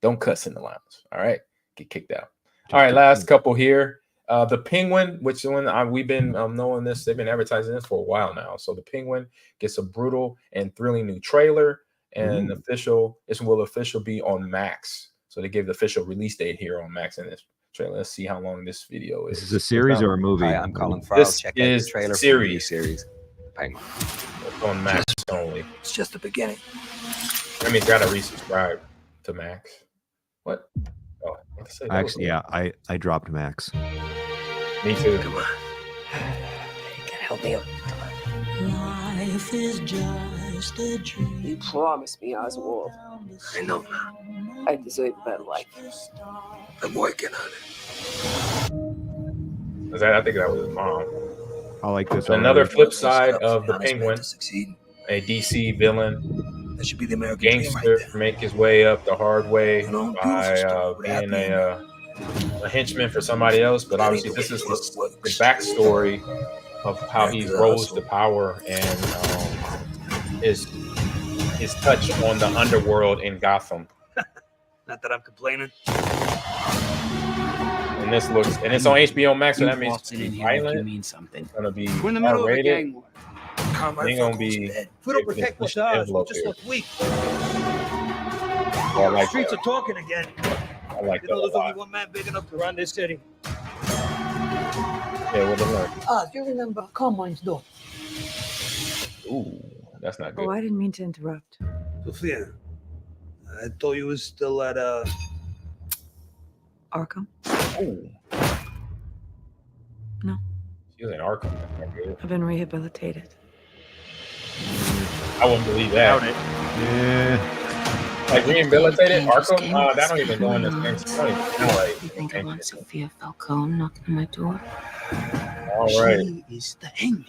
Don't cuss in the lounge. All right, get kicked out. All right, last couple here. The Penguin, which one we've been knowing this, they've been advertising this for a while now. So the Penguin gets a brutal and thrilling new trailer, and this will official be on Max. So they gave the official release date here on Max in this trailer. Let's see how long this video is. This is a series or a movie? Hi, I'm Colin Farrell. This Check out the is trailer series. for the new series. Penguin. It's on Max only. It's just the beginning. I mean, gotta resubscribe to Max. What? Oh, let's say Actually, yeah, I dropped Max. Me too. Come on. You can help me out. Life is just a dream. You promised me, Oswald. I know. I deserve a better life. I'm working on it. I think that was his mom. I like this. Another already. flip side of the Honest man Penguin, to succeed. a DC villain, That should be the American dream right gangster, there. make his way up the hard way You know, by beautiful stuff. being a henchman for somebody else. But obviously, this is the backstory of how he rose to power and his touch on the underworld in Gotham. Not that I'm complaining. And this looks, and it's on HBO Max, so that means Waltzing in it's here like you violent. mean something. It's gonna be We're in the middle of a R-rated. gang war. Carmine Ain't gonna Falcone's be. dead. We don't protect what's ours. We just look weak. I like Streets that. are talking again. I like You that know, a there's only lot. one man big enough to run this city. Yeah, what learn? Do you remember Carmine's door? Ooh, that's not good. Oh, I didn't mean to interrupt. Sophia, I thought you was still at Arkham? Ooh. No. She was in Arkham. That's not good. I've been rehabilitated. I wouldn't believe that. Doubt it. Yeah. Like rehabilitated Arkham? That don't even go in the same story. You think I want Sophia Falcone knocking on my door? All right. She is the hangman.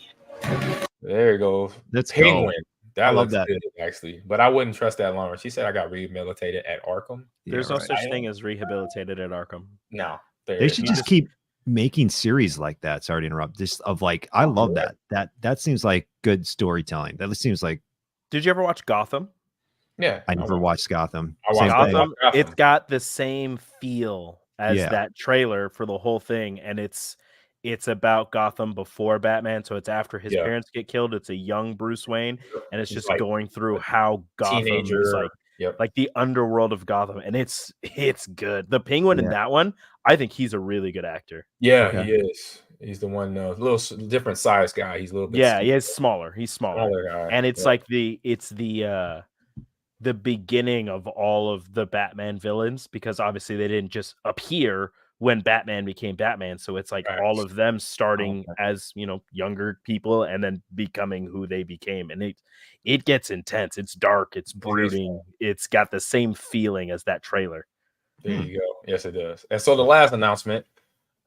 There you go. That's Penguin. That I love looks that. good, actually. But I wouldn't trust that longer. She said I got rehabilitated at Arkham. There's Yeah, no right. such thing as rehabilitated at Arkham. No. They should just keep making series like that. Sorry to interrupt. Just of like, I love that. That seems like good storytelling. That seems like. Did you ever watch Gotham? Yeah. I never watched Gotham. I Same watched thing. Gotham. Gotham. It's got the same feel as Yeah. that trailer for the whole thing, and it's about Gotham before Batman, so it's after his parents get killed. It's a young Bruce Wayne, and it's He's just like going through how Gotham teenager. is like the underworld of Gotham, and it's good. The Penguin in Yeah. that one, I think he's a really good actor. Yeah, Okay. he is. He's the one, little different size guy. He's a little bit. Yeah, he's smaller. He's smaller, guy. and it's Yeah. like the beginning of all of the Batman villains, because obviously they didn't just appear when Batman became Batman. So it's like all of them starting as, younger people and then becoming who they became. And it gets intense. It's dark. It's brooding. It's got the same feeling as that trailer. There you go. Yes, it does. And so the last announcement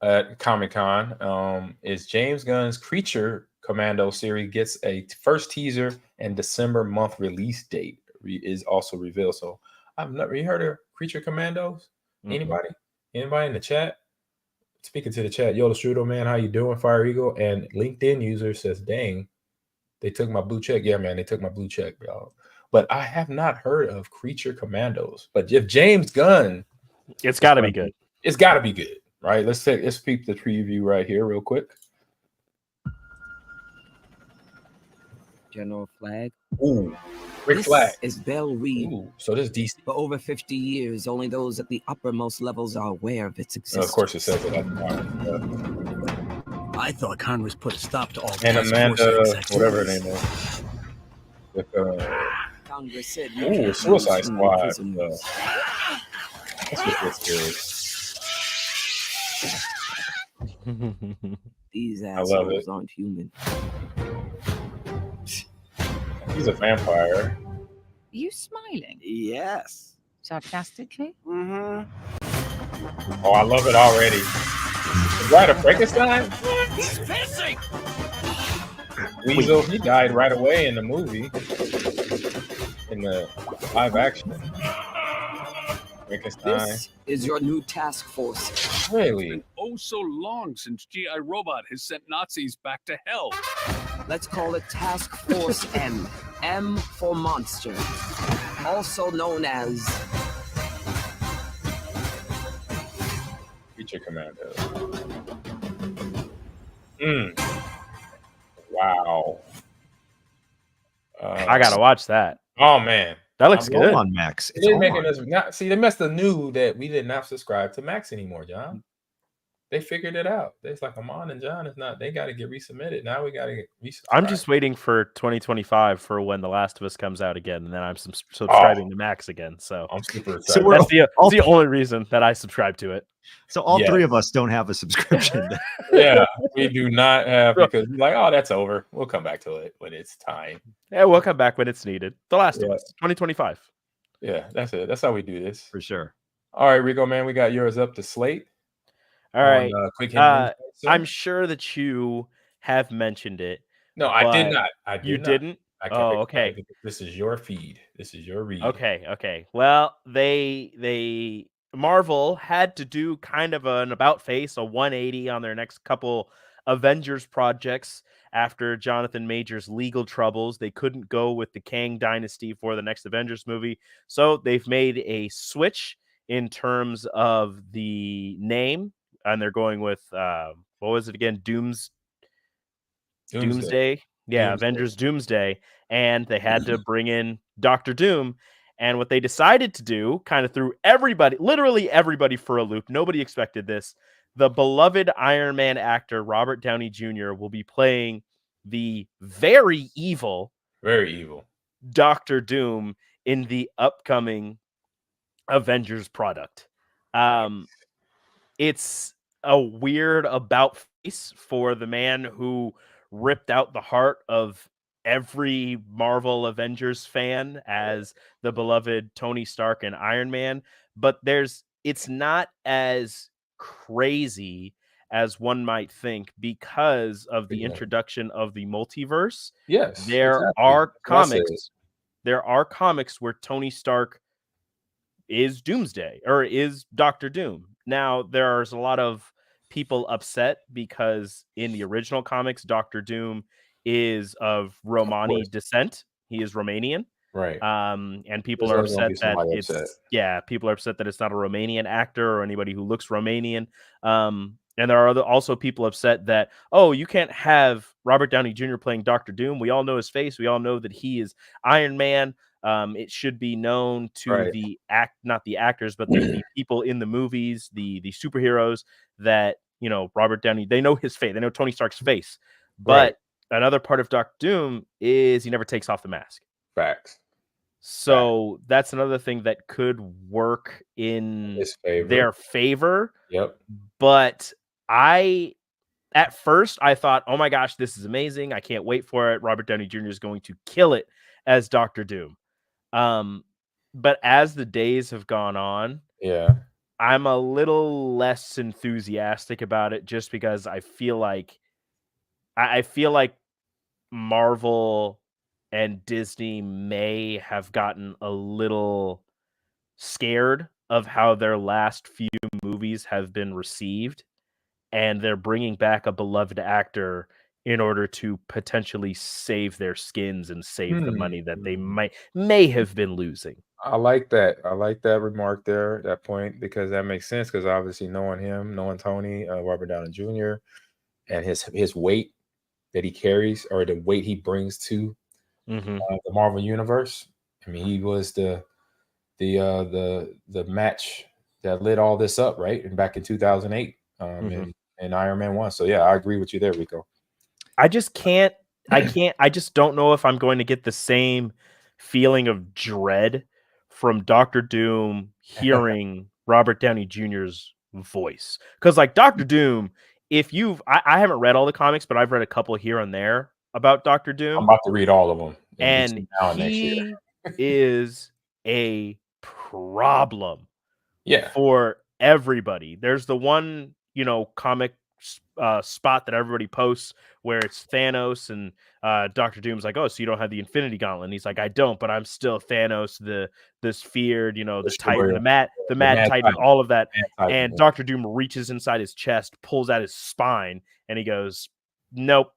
at Comic-Con is James Gunn's Creature Commando series gets a first teaser and December month release date is also revealed. So I've never heard of Creature Commandos. Anybody in the chat? Speaking to the chat, Yo, the Strudo, man, how you doing, Fire Eagle? And LinkedIn user says, dang, they took my blue check. Yeah, man, they took my blue check, y'all. But I have not heard of Creature Commandos. But if James Gunn, it's got to be good. It's got to be good, right? Let's peep the preview right here real quick. General Flag. Ooh, Rick This Flag. is Bell Reed. Ooh, so this DC. For over 50 years, only those at the uppermost levels are aware of its existence. Of course, it says it at the bottom. I thought Congress put a stop to all And task Amanda, force activities. whatever her name is. With, Congress said ooh, Suicide Squad. prisoners. That's what this is. These I love it. assholes aren't human. He's a vampire. Are you smiling? Yes. Sarcastically? Mm-hmm. Oh, I love it already. Is that a Frankenstein? He's pissing! Weasel, he died right away in the movie. In the live action. Frankenstein. This is your new task force. Really? Oh, so long since G.I. Robot has sent Nazis back to hell. Let's call it Task Force M. M for Monster. Also known as Creature Commando. Wow. I gotta watch that. Oh man, that looks all good on Max. It's They're all making on. us not see. They must have knew that we did not subscribe to Max anymore, John. They figured it out. It's like Ahman and John is not. They got to get resubmitted. Now we got to get resubscribed. I'm just waiting for 2025 for when The Last of Us comes out again, and then I'm subscribing to Max again. So I'm super excited. So that's the only reason that I subscribe to it. So all three of us don't have a subscription. Yeah, we do not have, because we're like, oh, that's over. We'll come back to it when it's time. Yeah, we'll come back when it's needed. The Last of Us, 2025. Yeah, that's it. That's how we do this. For sure. All right, Rico, man, we got yours up to slate. All right. Quick hit. I'm sure that you have mentioned it. No, I did not. You didn't? Okay. This is your feed. This is your read. Okay. Well, they Marvel had to do kind of an about face, a 180 on their next couple Avengers projects after Jonathan Majors' legal troubles. They couldn't go with the Kang Dynasty for the next Avengers movie, so they've made a switch in terms of the name, and they're going with what was it again? Doomsday. Yeah, Doomsday. Avengers Doomsday, and they had to bring in Dr. Doom. And what they decided to do, kind of threw literally everybody for a loop. Nobody expected this. The beloved Iron Man actor Robert Downey Jr. will be playing the very evil Dr. Doom in the upcoming Avengers product. It's a weird about face for the man who ripped out the heart of every Marvel Avengers fan as the beloved Tony Stark and Iron Man, but it's not as crazy as one might think because of the introduction of the multiverse. Yes, there are comics where Tony Stark is Doomsday or is Dr. Doom. Now there's a lot of people upset because in the original comics, Dr. Doom is of Romani descent. He is Romanian. Right. And people are upset that people are upset that it's not a Romanian actor or anybody who looks Romanian. And there are also people upset that, you can't have Robert Downey Jr. playing Dr. Doom. We all know his face. We all know that he is Iron Man. It should be known to not the actors, but the people in the movies, the superheroes that, Robert Downey, they know his face. They know Tony Stark's face. But another part of Dr. Doom is he never takes off the mask. Facts. So that's another thing that could work in their favor. Yep. But at first I thought, oh my gosh, this is amazing. I can't wait for it. Robert Downey Jr. is going to kill it as Dr. Doom. But as the days have gone on, I'm a little less enthusiastic about it just because I feel like Marvel and Disney may have gotten a little scared of how their last few movies have been received, and they're bringing back a beloved actor in order to potentially save their skins and save the money that they may have been losing. I like that. I like that remark there, that point, because that makes sense. Because obviously, knowing Tony, Robert Downey Jr., and his weight that he carries, or the weight he brings to the Marvel universe. I mean, he was the match that lit all this up, right? And back in 2008, and Iron Man 1. So yeah, I agree with you there, Rico. I just don't know if I'm going to get the same feeling of dread from Dr. Doom hearing Robert Downey Jr.'s voice. Because like Dr. Doom, I haven't read all the comics, but I've read a couple here and there about Dr. Doom. I'm about to read all of them. And he is a problem for everybody. There's the one, comic spot that everybody posts where it's Thanos and Dr. Doom's like, oh, so you don't have the Infinity Gauntlet? And he's like, I don't, but I'm still Thanos, this feared, the Titan, the Mad Titan, all of that. And Dr. Doom reaches inside his chest, pulls out his spine, and he goes, nope.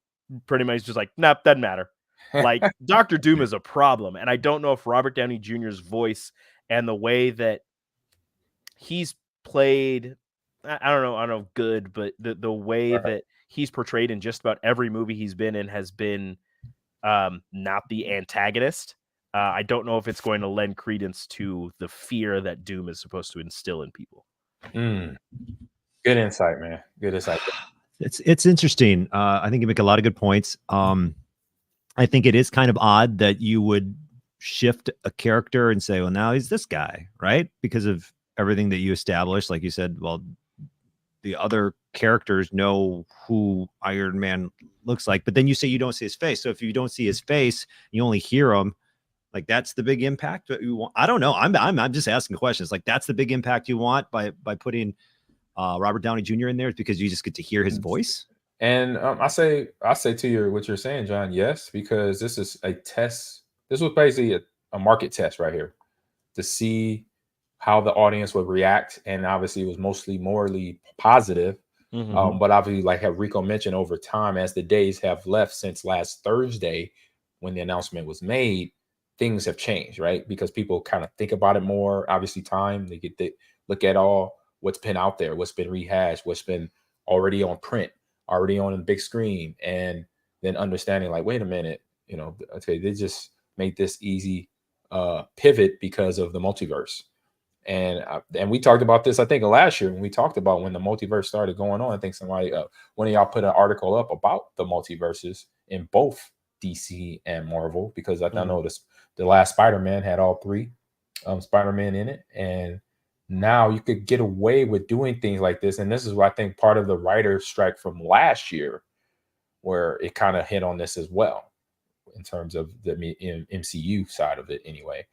Pretty much just like, nope, doesn't matter. Like Dr. Doom is a problem. And I don't know if Robert Downey Jr.'s voice and the way that he's played, I don't know good, but the way that he's portrayed in just about every movie he's been in has been not the antagonist. I don't know if it's going to lend credence to the fear that Doom is supposed to instill in people. Good insight, man. Good insight. It's interesting. I think you make a lot of good points. I think it is kind of odd that you would shift a character and say, well, now he's this guy, right? Because of everything that you established. Like you said, well, the other characters know who Iron Man looks like, but then you say you don't see his face. So if you don't see his face, you only hear him. Like that's the big impact that you want. I don't know. I'm just asking questions. Like that's the big impact you want by putting Robert Downey Jr. in there, is because you just get to hear his voice. And I say to you what you're saying, John. Yes, because this is a test. This was basically a market test right here to see how the audience would react, and obviously it was mostly morally positive. But obviously, like how Rico mentioned, over time, as the days have left since last Thursday, when the announcement was made, things have changed, right? Because people kind of think about it more. Obviously, time they get to look at all what's been out there, what's been rehashed, what's been already on print, already on the big screen, and then understanding like, wait a minute, okay, they just made this easy pivot because of the multiverse. And we talked about this, I think, last year when we talked about when the multiverse started going on. I think somebody, one of y'all put an article up about the multiverses in both DC and Marvel, because I know the last Spider-Man had all three Spider-Man in it. And now you could get away with doing things like this. And this is what I think part of the writer's strike from last year, where it kind of hit on this as well, in terms of the MCU side of it anyway.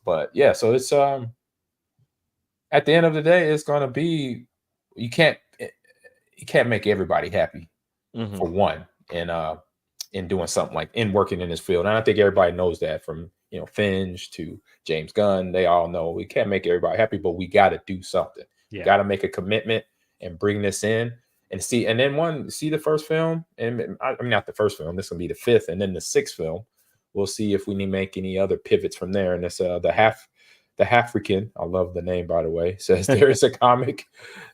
But yeah, so it's at the end of the day, it's going to be, you can't make everybody happy for one, in doing something like in working in this field. And I think everybody knows that, from Finch to James Gunn. They all know we can't make everybody happy, but we got to do something. Yeah. Got to make a commitment and bring this in and see. And then see the first film, and I mean not the first film. This will be the fifth, and then the sixth film. We'll see if we need to make any other pivots from there. And it's the Halfrican, I love the name, by the way, says there is a comic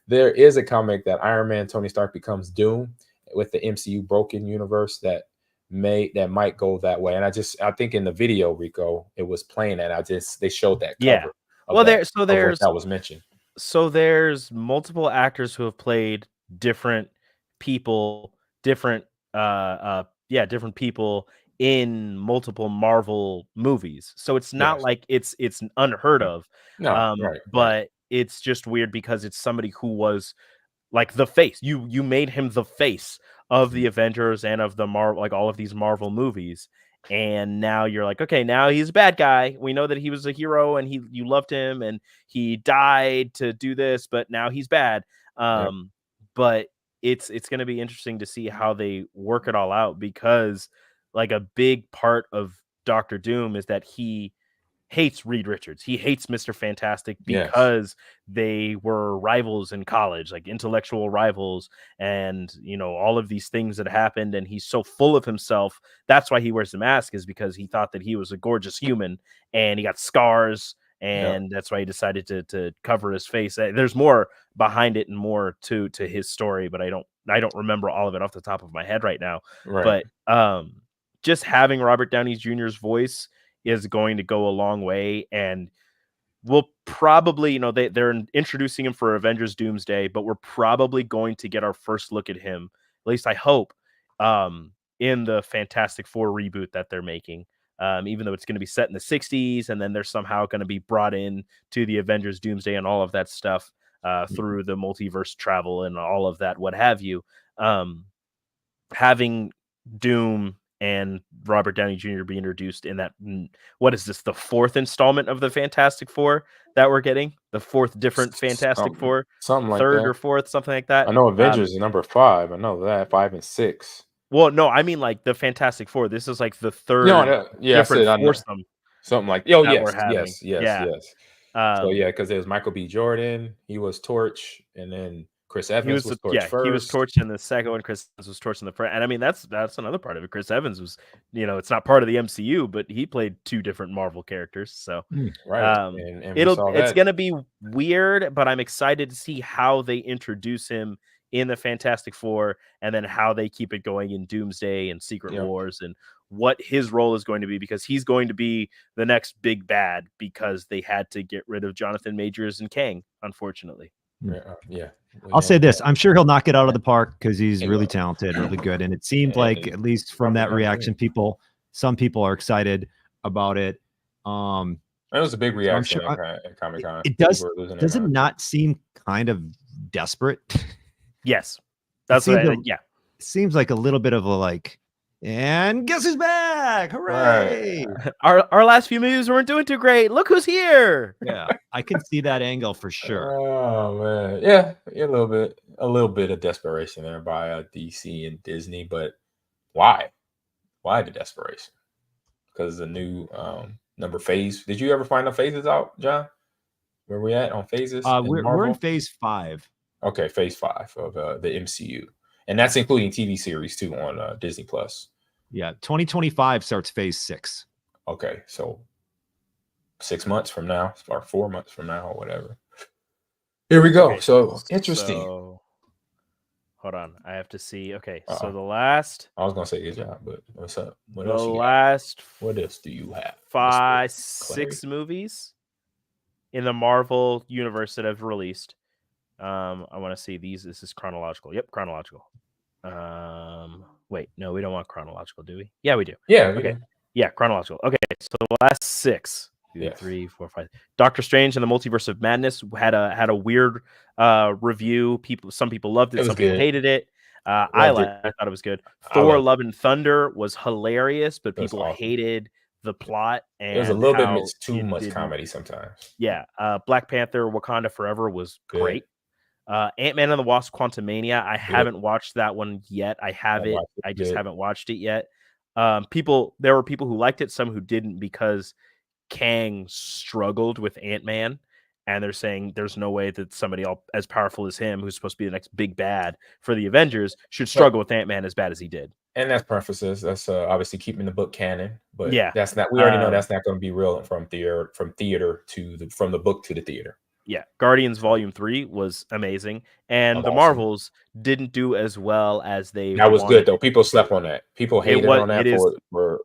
that Iron Man Tony Stark becomes Doom with the MCU broken universe that might go that way. And I think in the video, Rico, it was playing that. they showed that cover. Well, there's that was mentioned. So there's multiple actors who have played different people, different people in multiple Marvel movies. So it's not like it's unheard of. No, but it's just weird because it's somebody who was like the face. You made him the face of the Avengers and of the Marvel, like all of these Marvel movies. And now you're like, okay, now he's a bad guy. We know that he was a hero and you loved him and he died to do this, but now he's bad. But it's going to be interesting to see how they work it all out, because like a big part of Dr. Doom is that he hates Reed Richards. He hates Mr. Fantastic because they were rivals in college, like intellectual rivals, and all of these things that happened, and he's so full of himself. That's why he wears the mask, is because he thought that he was a gorgeous human, and he got scars, and that's why he decided to cover his face. There's more behind it and more to his story, but I don't remember all of it off the top of my head right now. But just having Robert Downey Jr.'s voice is going to go a long way, and we'll probably, they're introducing him for Avengers Doomsday, but we're probably going to get our first look at him, at least I hope, in the Fantastic Four reboot that they're making, even though it's going to be set in the 60s, and then they're somehow going to be brought in to the Avengers Doomsday and all of that stuff through the multiverse travel and all of that, what have you. Having Doom and Robert Downey Jr. be introduced in that, what is this, the fourth installment of the Fantastic Four that we're getting? The fourth different Fantastic Four? Something like third that. or fourth, something like that. I know Avengers is number 5. I know that, 5 and 6. Well, no, I mean like the Fantastic Four. This is like the third different foursome. Something like, yes. So because there was Michael B. Jordan, he was Torch, and then Chris Evans was Torch first. He was Torch in the second one. Chris Evans was Torch in the first. And I mean, that's another part of it. Chris Evans was, it's not part of the MCU, but he played 2 different Marvel characters. So and it's going to be weird, but I'm excited to see how they introduce him in the Fantastic Four, and then how they keep it going in Doomsday and Secret Wars, and what his role is going to be, because he's going to be the next big bad, because they had to get rid of Jonathan Majors and Kang, unfortunately. I'll say this. I'm sure he'll knock it out of the park because he's really talented, really good. And it seemed like, at least from that reaction, some people are excited about it. It was a big reaction at Comic-Con. It does it not seem kind of desperate? Yes. That's what it seems like a little bit of a like, and guess who's back? Hooray! Right. Our last few movies weren't doing too great. Look who's here. Yeah, I can see that angle for sure. Oh man, yeah, a little bit of desperation there by DC and Disney, but why? Why the desperation? Because the new number phase. Did you ever find the phases out, John? Where we at on phases? We're in phase 5. Okay, phase 5 of the MCU. And that's including TV series too on Disney Plus. Yeah, 2025 starts phase 6. Okay, so 6 months from now, or 4 months from now, or whatever. Here we go. Okay, so interesting. So, hold on, I have to see. Okay, so the last. I was gonna say good job, but what's up? What else? What else do you have? 6 movies in the Marvel universe that have released. I want to see these. This is chronological. Yep, chronological. Wait, no, we don't want chronological, do we? Yeah, we do. Yeah. Okay. Yeah, chronological. Okay, so the last 6, 3, 4, 5. Doctor Strange and the Multiverse of Madness had a weird review. Some people loved it. Some people hated it. I thought it was good. Thor: Love and Thunder was hilarious, but people hated the plot. And it was a little bit too much comedy sometimes. Yeah. Black Panther: Wakanda Forever was great. Ant-Man and the Wasp: Quantumania. I haven't watched that one yet. I have it. I just haven't watched it yet. There were people who liked it, some who didn't, because Kang struggled with Ant-Man, and they're saying there's no way that somebody as powerful as him, who's supposed to be the next big bad for the Avengers, should struggle with Ant-Man as bad as he did. And that's prefaces. That's obviously keeping the book canon, but that's not. We already know that's not going to be real from theater to from the book to the theater. Yeah, Guardians Volume 3 was amazing, and the Marvels didn't do as well as they. That was good though. People slept on that. People hated on that for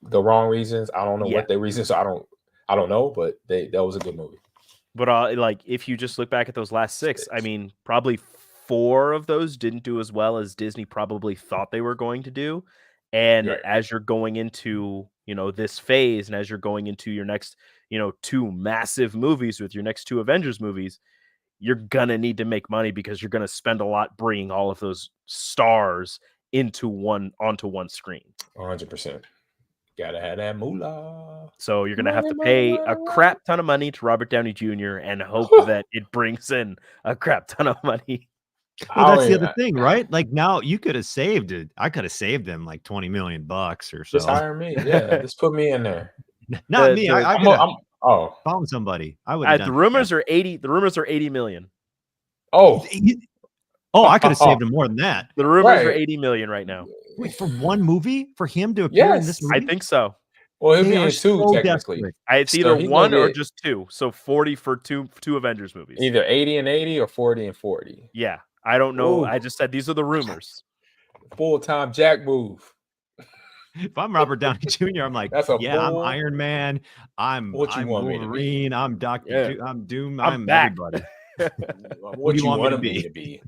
the wrong reasons. I don't know what their reasons. So I don't know, but that was a good movie. But like, if you just look back at those last 6, I mean, probably 4 of those didn't do as well as Disney probably thought they were going to do. And as you're going into this phase, and as you're going into your next 2 massive movies with your next 2 Avengers movies, you're gonna need to make money, because you're gonna spend a lot bringing all of those stars onto one screen. 100%. Gotta have that moolah. So you're gonna have to pay a crap ton of money to Robert Downey Jr. and hope that it brings in a crap ton of money. Well, that's the other thing, right? Like, now you could have saved it. I could have saved them like $20 million or so. Just hire me. Yeah, just put me in there. Not me. I'm found somebody. I would. The rumors are 80. The rumors are 80 million. Oh, I could have saved him more than that. The rumors are 80 million right now. Wait, for one movie, for him to appear in this movie? I think so. Well, it'd be in 2 technically. It's either 1 or just 2. So 40 for two Avengers movies. Either 80 and 80 or 40 and 40. Yeah, I don't know. Ooh. I just said these are the rumors. Full-time Jack move. If I'm Robert Downey Jr., I'm like, I'm Iron Man. I'm Wolverine. I'm I'm Doom. I'm everybody. What you want me to be?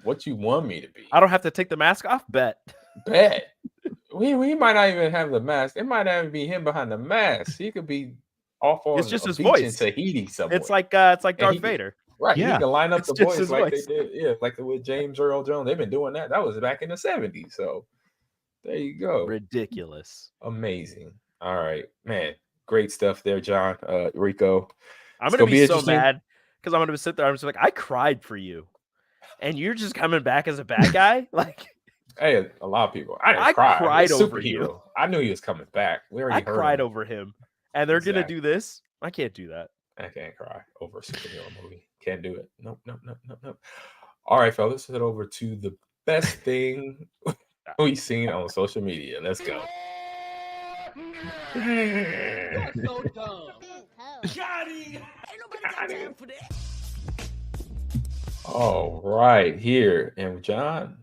What you want me to be? I don't have to take the mask off. Bet. We might not even have the mask. It might not even be him behind the mask. He could be off on. It's just his voice in Tahiti somewhere. It's like Darth Vader. Right. Yeah. He can line up the voice like they did. Yeah, like with James Earl Jones. They've been doing that. That was back in the 70s. So there you go. Ridiculous. Amazing. All right, man. Great stuff there, John. Rico. I'm gonna be so mad because I'm gonna sit there. I'm just like, I cried for you, and you're just coming back as a bad guy. Like, hey, a lot of people. I cried over you. I knew he was coming back. I cried over him, and they're gonna do this. I can't do that. I can't cry over a superhero movie. Can't do it. Nope. All right, fellas, head over to the best thing we've seen on social media. Let's go. You're so dumb. All right, here. And John,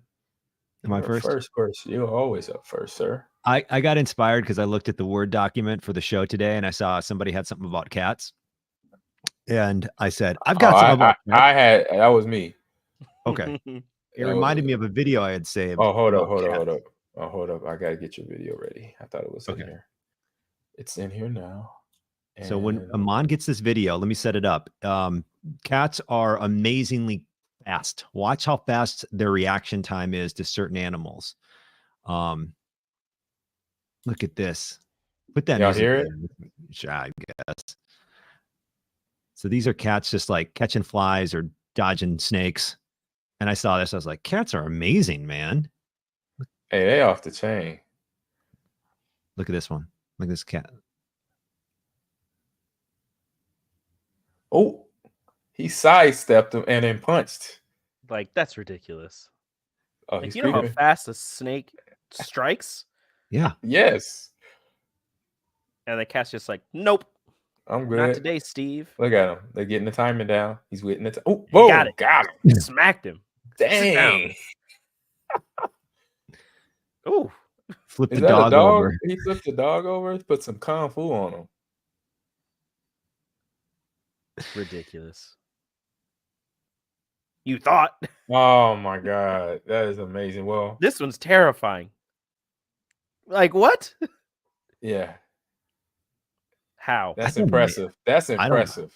Am I you're first? First. You're always up first, sir. I got inspired because I looked at the Word document for the show today and I saw somebody had something about cats. And I said, I've got something about cats. I had, that was me. Okay. It reminded me of a video I had saved. Oh, hold up. about Oh, hold up. I got to get your video ready. I thought it was in here. It's in here now. So when Ahman gets this video, let me set it up. Cats are amazingly fast. Watch how fast their reaction time is to certain animals. Look at this. Put that Y'all music hear in. I guess. So these are cats just like catching flies or dodging snakes. And I saw this. I was like, cats are amazing, man. Hey, they off the chain. Look at this one. Look at this cat. Oh, he sidestepped him and then punched. Like, that's ridiculous. Oh, like, he's you know how creeping. fast a snake strikes? Yeah. Yes. And the cat's just like, nope. I'm good. Not today, Steve. Look at him. They're getting the timing down. He's waiting. Oh, boom. Got it. Got him. Smacked him. Dang. Ooh. Flip Is the that dog a dog? over. He flipped the dog over. Put some kung fu on him. Ridiculous. You thought. Oh my god, that is amazing. Well, this one's terrifying. Like, what? Yeah. How? That's impressive. That's impressive.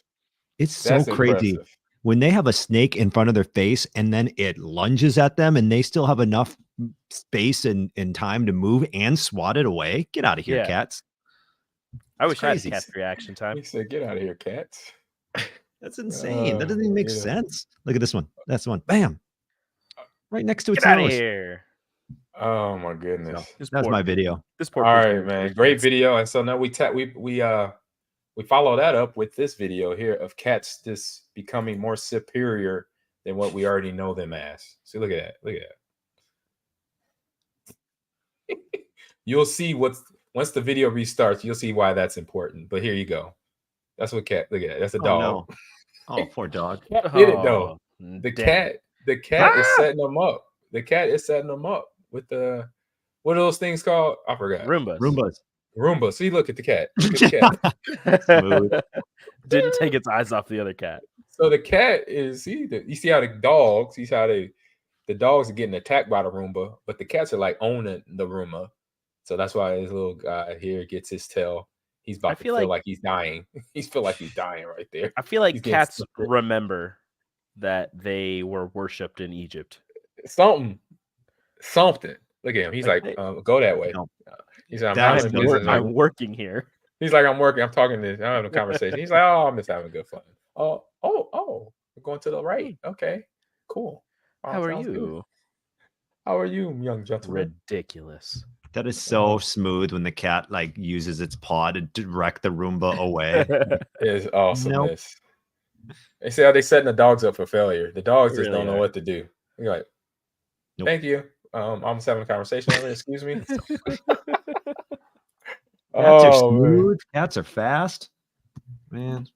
It's so crazy when they have a snake in front of their face and then it lunges at them and they still have enough space and time to move and swat it away. Get out of here, cats. I wish I had cat's reaction time. He said, "Get out of here, cats." That's insane. That doesn't even make yeah. sense. Look at this one. That's the one. Bam. Right next to its Get out of nose. here. Oh my goodness. That's my video. This poor All person right, man. Great video. And so now we follow that up with this video here of cats just becoming more superior than what we already know them as. See, look at that. Look at that. You'll see once the video restarts, you'll see why that's important. But here you go. That's what cat. Look at that. That's a dog. No. Oh, poor dog. Did it though. The cat is setting them up. The cat is setting them up with the what are those things called? I forgot. Roombas. See, look at the cat. Look at the cat. Smooth. Didn't take its eyes off the other cat. So the cat is you see how the dogs, the dogs are getting attacked by the Roomba, but the cats are like owning the Roomba. So that's why this little guy here gets his tail. He's about to feel like he's dying. He feel like he's dying right there. I feel like cats remember that they were worshipped in Egypt. Something. Look at him. He's like, go that way. No. He's like, I'm working here. He's like, I'm working. I'm talking to this. I'm having a conversation. He's like, oh, I'm just having good fun. Oh, we're going to the right. Okay, cool. How are you? Good. How are you, young gentleman? Ridiculous. That is so smooth when the cat like uses its paw to direct the Roomba away. It is awesomeness. They say how they setting the dogs up for failure. The dogs just Really don't know what to do. You're like, thank you. I'm just having a conversation over. Excuse me. Cats are smooth. Cats are fast. Man.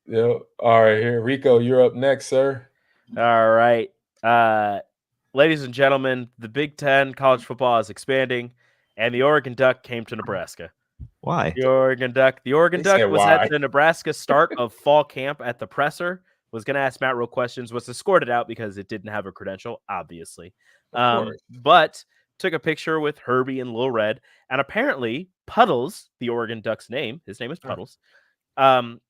Yeah. All right, here. Rico, you're up next, sir. All right. Ladies and gentlemen, the Big Ten college football is expanding, and the Oregon Duck came to Nebraska. Why? The Oregon Duck was at the Nebraska start of fall camp at the presser. Was going to ask Matt real questions. Was escorted out because it didn't have a credential, obviously. But took a picture with Herbie and Lil Red, and apparently Puddles, the Oregon Duck's name, his name is Puddles,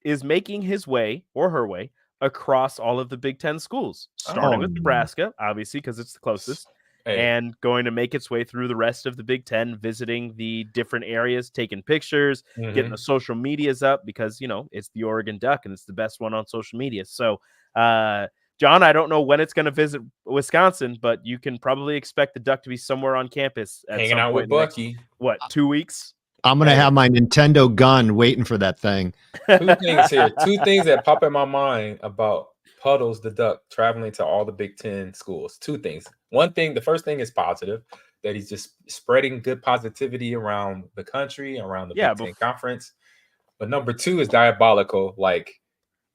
is making his way or her way across all of the Big Ten schools, starting with Nebraska, obviously, because it's the closest, and going to make its way through the rest of the Big Ten, visiting the different areas, taking pictures, getting the social medias up, because, you know, it's the Oregon Duck and it's the best one on social media. So, John, I don't know when it's going to visit Wisconsin, but you can probably expect the Duck to be somewhere on campus. Hanging out with Bucky. 2 weeks? I'm going to have my Nintendo gun waiting for that thing. Two things here. Two things that pop in my mind about Puddles the Duck traveling to all the Big Ten schools. Two things. One thing, the first thing is positive, that he's just spreading good positivity around the country, around the Big Ten conference. But number two is diabolical. Like,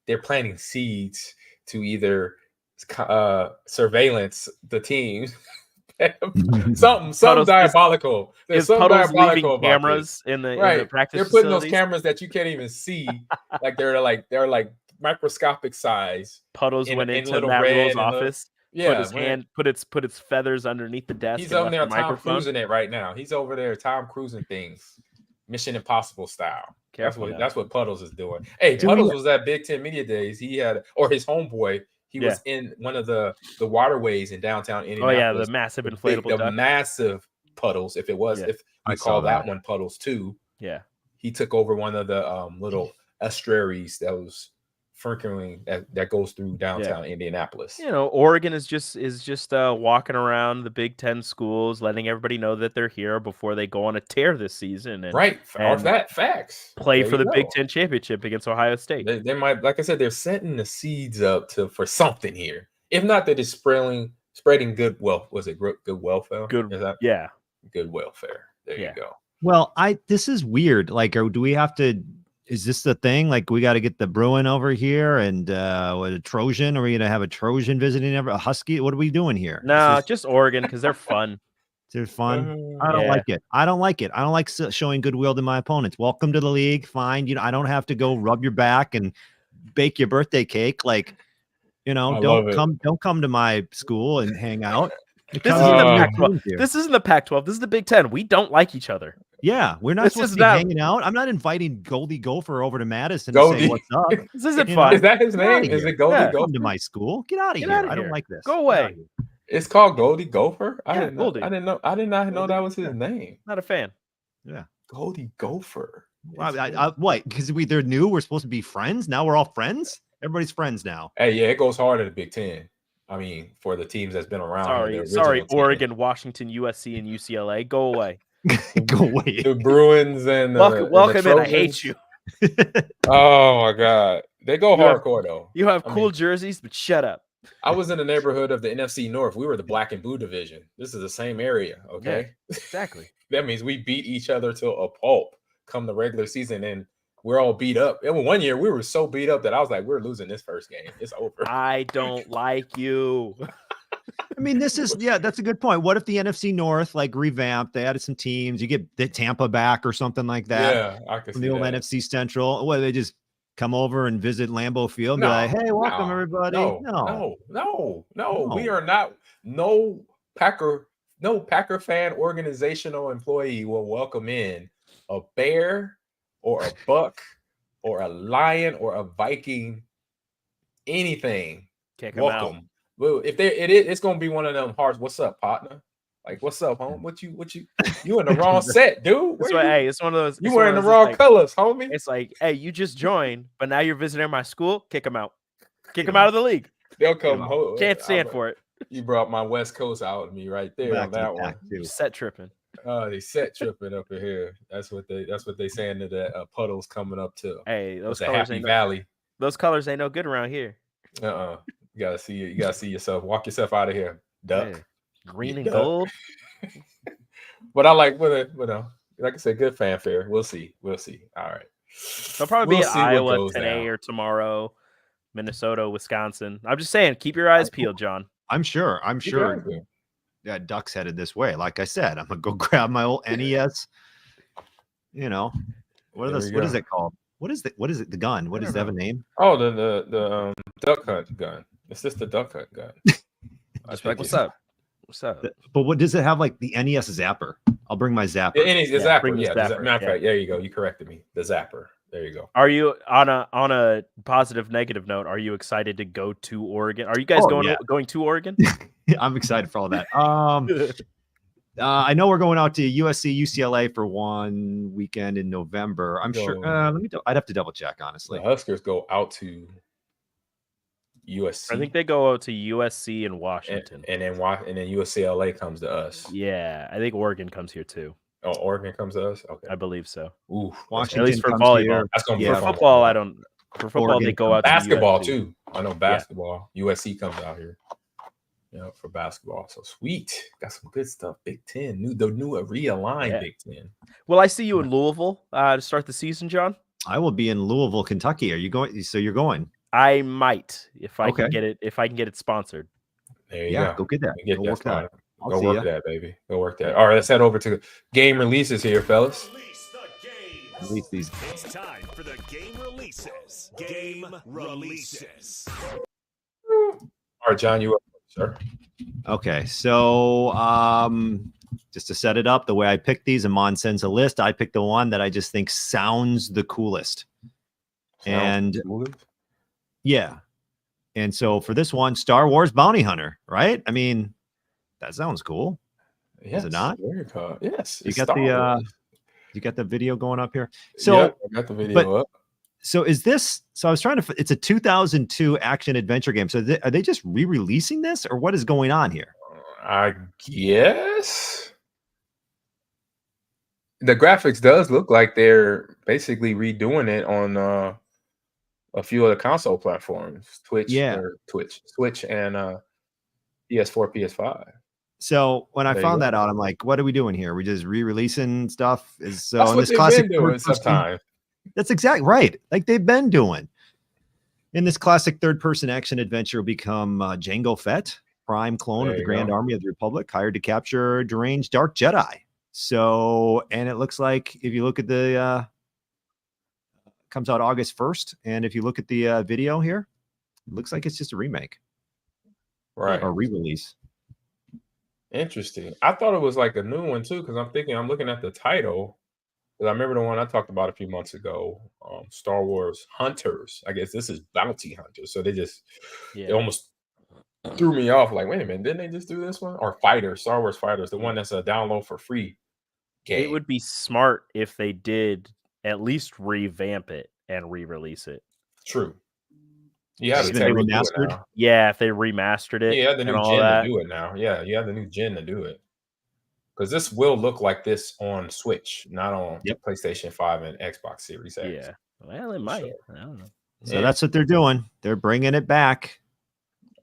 they're planting seeds to either surveillance the team. something Puddles diabolical. There's something Puddles diabolical leaving about cameras this. in the Right. practice They're putting facilities. those cameras that you can't even see. they're like microscopic size. Puddles went in into little Matt red Rule's and little- office. Yeah, Put his hand, put its feathers underneath the desk. He's and over left there the Tom microphone. Cruising it right now. He's over there Tom Cruising things. Mission Impossible style. Careful now. That's what Puddles is doing. Hey, Puddles was at Big Ten Media Days. He had, or his homeboy, he was in one of the waterways in downtown Indianapolis. Oh yeah, the massive inflatable duck. Massive Puddles. If we call that one Puddles too. Yeah. He took over one of the little estuaries that was furkering that goes through downtown Indianapolis. You know, Oregon is just walking around the Big Ten schools, letting everybody know that they're here before they go on a tear this season. And, facts. Play There for you the go. Big Ten championship against Ohio State. They might, like I said, they're setting the seeds up for something here. If not, they're just spreading good wealth. Was it good welfare? Good welfare. There you go. Well, this is weird. Like, do we have to? Is this the thing? Like, we got to get the Bruin over here and what, a Trojan? Are we gonna have a Trojan visiting a Husky? What are we doing here? No, just Oregon because they're fun. They're fun. I don't like it. I don't like showing goodwill to my opponents. Welcome to the league. Fine. I don't have to go rub your back and bake your birthday cake. Like, don't come to my school and hang out. This isn't the Pac-12. This isn't the Pac-12. This is the Big Ten. We don't like each other. Yeah, we're not supposed to be hanging out. I'm not inviting Goldie Gopher over to Madison to say what's up. This isn't fun. Is that his name? Is it Goldie Gopher? Come to my school. Get out of here. I don't like this. Go away. It's called Goldie Gopher. I did not know that was his name. Not a fan. Yeah, Goldie Gopher. What? Because they're new. We're supposed to be friends. Now we're all friends. Everybody's friends now. Hey, yeah, it goes hard at the Big Ten. I mean, for the teams that's been around. Sorry, Oregon, Washington, USC, and UCLA. Go away. Go away. The Bruins and welcome in. I hate you. Oh my God, they go hardcore though. You have cool jerseys, but shut up. I was in the neighborhood of the NFC North. We were the black and blue division. This is the same area. Okay, exactly. That means we beat each other to a pulp come the regular season, and we're all beat up. And one year we were so beat up that I was like, we're losing this first game. It's over. I don't like you. I mean, that's a good point. What if the NFC North revamped? They added some teams. You get the Tampa back or something like that. Yeah, I could see the old that. NFC Central. Well, they just come over and visit Lambeau Field and be like, hey, welcome everybody. No. We are not. No Packer fan organizational employee will welcome in a bear or a buck or a lion or a Viking, anything. Welcome. Well, it's gonna be one of them hearts. What's up, partner? Like, what's up, home? What you in the wrong set, dude? It's one of those. You wearing the wrong colors, homie. It's like, hey, you just joined, but now you're visiting my school. Kick them out. Kick them out of the league. They'll come. Can't stand for it. You brought my West Coast out of me right there on that one. Set tripping. They set tripping up in here. That's what they saying to the Puddles coming up to. Hey, those colors Happy Valley. Those colors ain't no good around here. You gotta see yourself. Walk yourself out of here, duck. Hey, green and gold. But I like like I said, good fanfare. We'll see. All right. They'll probably be at Iowa today or tomorrow, Minnesota, Wisconsin. I'm just saying, keep your eyes peeled, John. I'm sure. Yeah, Duck's headed this way. Like I said, I'm gonna go grab my old NES. What is it called? What is it? The gun? What does it have a name? Oh, the duck hunt gun. It's just the duck hunt gun. What's up? But what does it have? Like the NES zapper. I'll bring my zapper. The zapper. Bring the zapper. Matter of fact, there you go. You corrected me. The zapper. There you go. Are you on a positive negative note? Are you excited to go to Oregon? Are you guys going to Oregon? I'm excited for all that. I know we're going out to USC, UCLA for one weekend in November. I'm sure. I'd have to double check, honestly. The Huskers go out to USC. I think they go out to USC and Washington, and then UCLA comes to us. Yeah, I think Oregon comes here too. Oh, Oregon comes to us. Okay, I believe so. Ooh, Washington, at least for volleyball. That's going for football. I don't. For football, Oregon they go out basketball to too. I know basketball. USC comes out here. For basketball. So sweet. Got some good stuff. Big Ten. The new realigned Big Ten. Well, I see you in Louisville to start the season, John. I will be in Louisville, Kentucky. Are you going? So you're going? I might if I Okay. can get it. If I can get it sponsored. There you Yeah, go. go get that. Get Go that work that. spot. I'll Go see work ya. that, baby. Go work that. All right, let's head over to game releases here, fellas. Release these. It's time for the game releases. Game releases. All right, John, you up, sir? Okay, so just to set it up, the way I picked these, Ahman sends a list. I picked the one that I just think sounds the coolest. Yeah. And so for this one, Star Wars Bounty Hunter, right? I mean, that sounds cool. Yes, Is it not? Very cool. Yes. You it's got Star the Wars. you got the video going up here. So Yep, I got the video up. So is this? So I was trying to. It's a 2002 action adventure game. So are they just re-releasing this, or what is going on here? I guess the graphics does look like they're basically redoing it on a few of the console platforms, Switch and PS4, PS5. So when I There you found go. that out, I'm like, what are we doing here? Are we just re-releasing stuff? Is so That's in what this they've classic been doing third-person- sometimes. That's exactly right. Like they've been doing. In this classic third-person action adventure will become Jango Fett, prime clone There of the you Grand go. Army of the Republic, hired to capture a deranged Dark Jedi. So, and it looks like if you look at the comes out August 1st, and if you look at the video here, it looks like it's just a remake, Right. or re-release. Interesting. I thought it was like a new one too, because I'm looking at the title. Because I remember the one I talked about a few months ago, Star Wars Hunters. I guess this is Bounty Hunters. So they almost threw me off. Like, wait a minute, didn't they just do this one? Or Fighters, Star Wars Fighters, the one that's a download for free game. It would be smart if they did at least revamp it and re-release it. True. Yeah, It's been remastered. Yeah, if they remastered it. Yeah, the and new all gen that. to do it now. Yeah, you have the new gen to do it. Because this will look like this on Switch, not on PlayStation 5 and Xbox Series X. Yeah. Well, it might. I don't know. So that's what they're doing. They're bringing it back.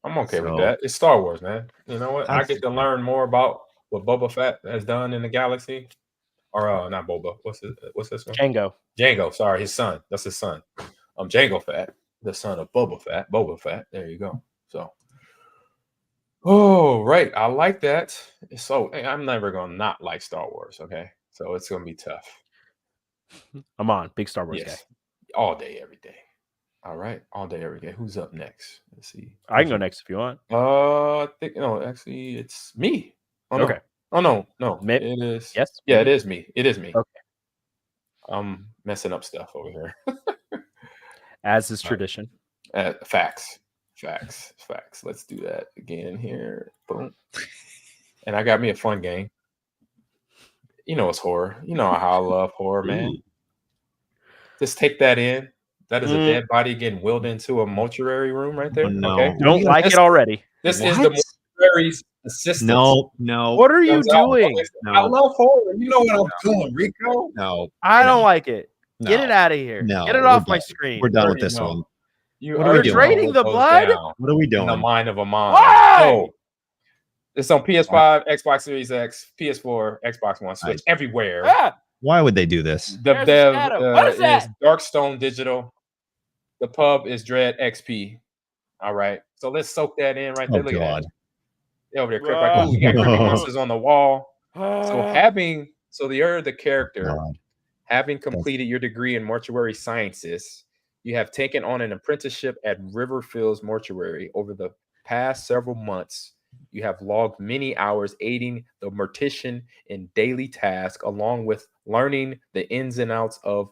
I'm okay with that. It's Star Wars, man. You know what? I get to learn more about what Boba Fett has done in the galaxy. Or not Boba. What's this one? Jango. Jango, sorry, his son. That's his son. Jango Fett, the son of Boba Fett. Boba Fett. There you go. So right. I like that. So I'm never gonna not like Star Wars, okay? So it's gonna be tough. I'm on. Big Star Wars guy. All day, every day. All right, all day, every day. Who's up next? Let's see. I can go next if you want. I think actually it's me. Okay. No. Maybe. It is. Yes. Yeah, it is me. It is me. Okay. I'm messing up stuff over here. As is tradition. Facts. Let's do that again here. Boom. And I got me a fun game. You know it's horror. You know how I love horror, man. Just take that in. That is a dead body getting wheeled into a mortuary room right there. No. Okay. Don't like it already. This is the mortuary's assistant. No. What are you doing? I love horror. You know what I'm doing, Rico. No. I don't like it. No. Get it out of here. No, Get it we're off my done. screen. We're done with this know. one. You What are we already doing? know Draining what the goes blood? down What are we in the doing? mind of a mind. Why? So, it's on PS5, Xbox Series X, PS4, Xbox One, Switch, everywhere. Ah, Why would they do this? The There's a dev shadow. What is that? Darkstone Digital. The pub is Dread XP. All right. So let's soak that in right there. Oh Look at God. that. They're over there. Like, we got creepy monsters on the wall. So you're the character. God. Having completed your degree in mortuary sciences, you have taken on an apprenticeship at Riverfields Mortuary. Over the past several months, you have logged many hours aiding the mortician in daily tasks, along with learning the ins and outs of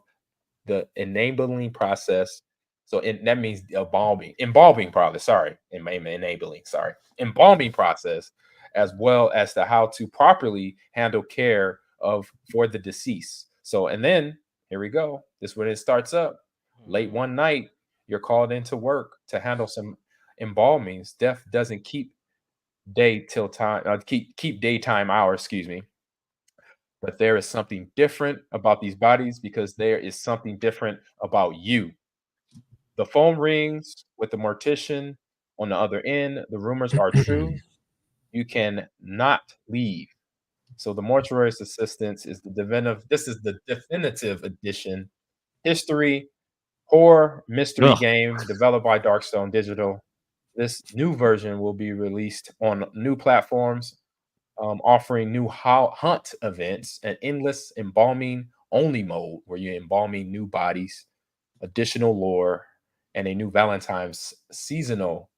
the enabling process. So that means embalming process, as well as to how to properly handle care for the deceased. So, and then here we go. This is when it starts up. Late one night, you're called into work to handle some embalmings. Death doesn't keep daytime hours, But there is something different about these bodies because there is something different about you. The phone rings with the mortician on the other end. The rumors are true. You can not leave. So the mortuary's assistance is the definitive edition. History, horror mystery Ugh. game developed by Darkstone Digital. This new version will be released on new platforms, offering new hunt events, an endless embalming only mode where you're embalming new bodies, additional lore, and a new Valentine's seasonal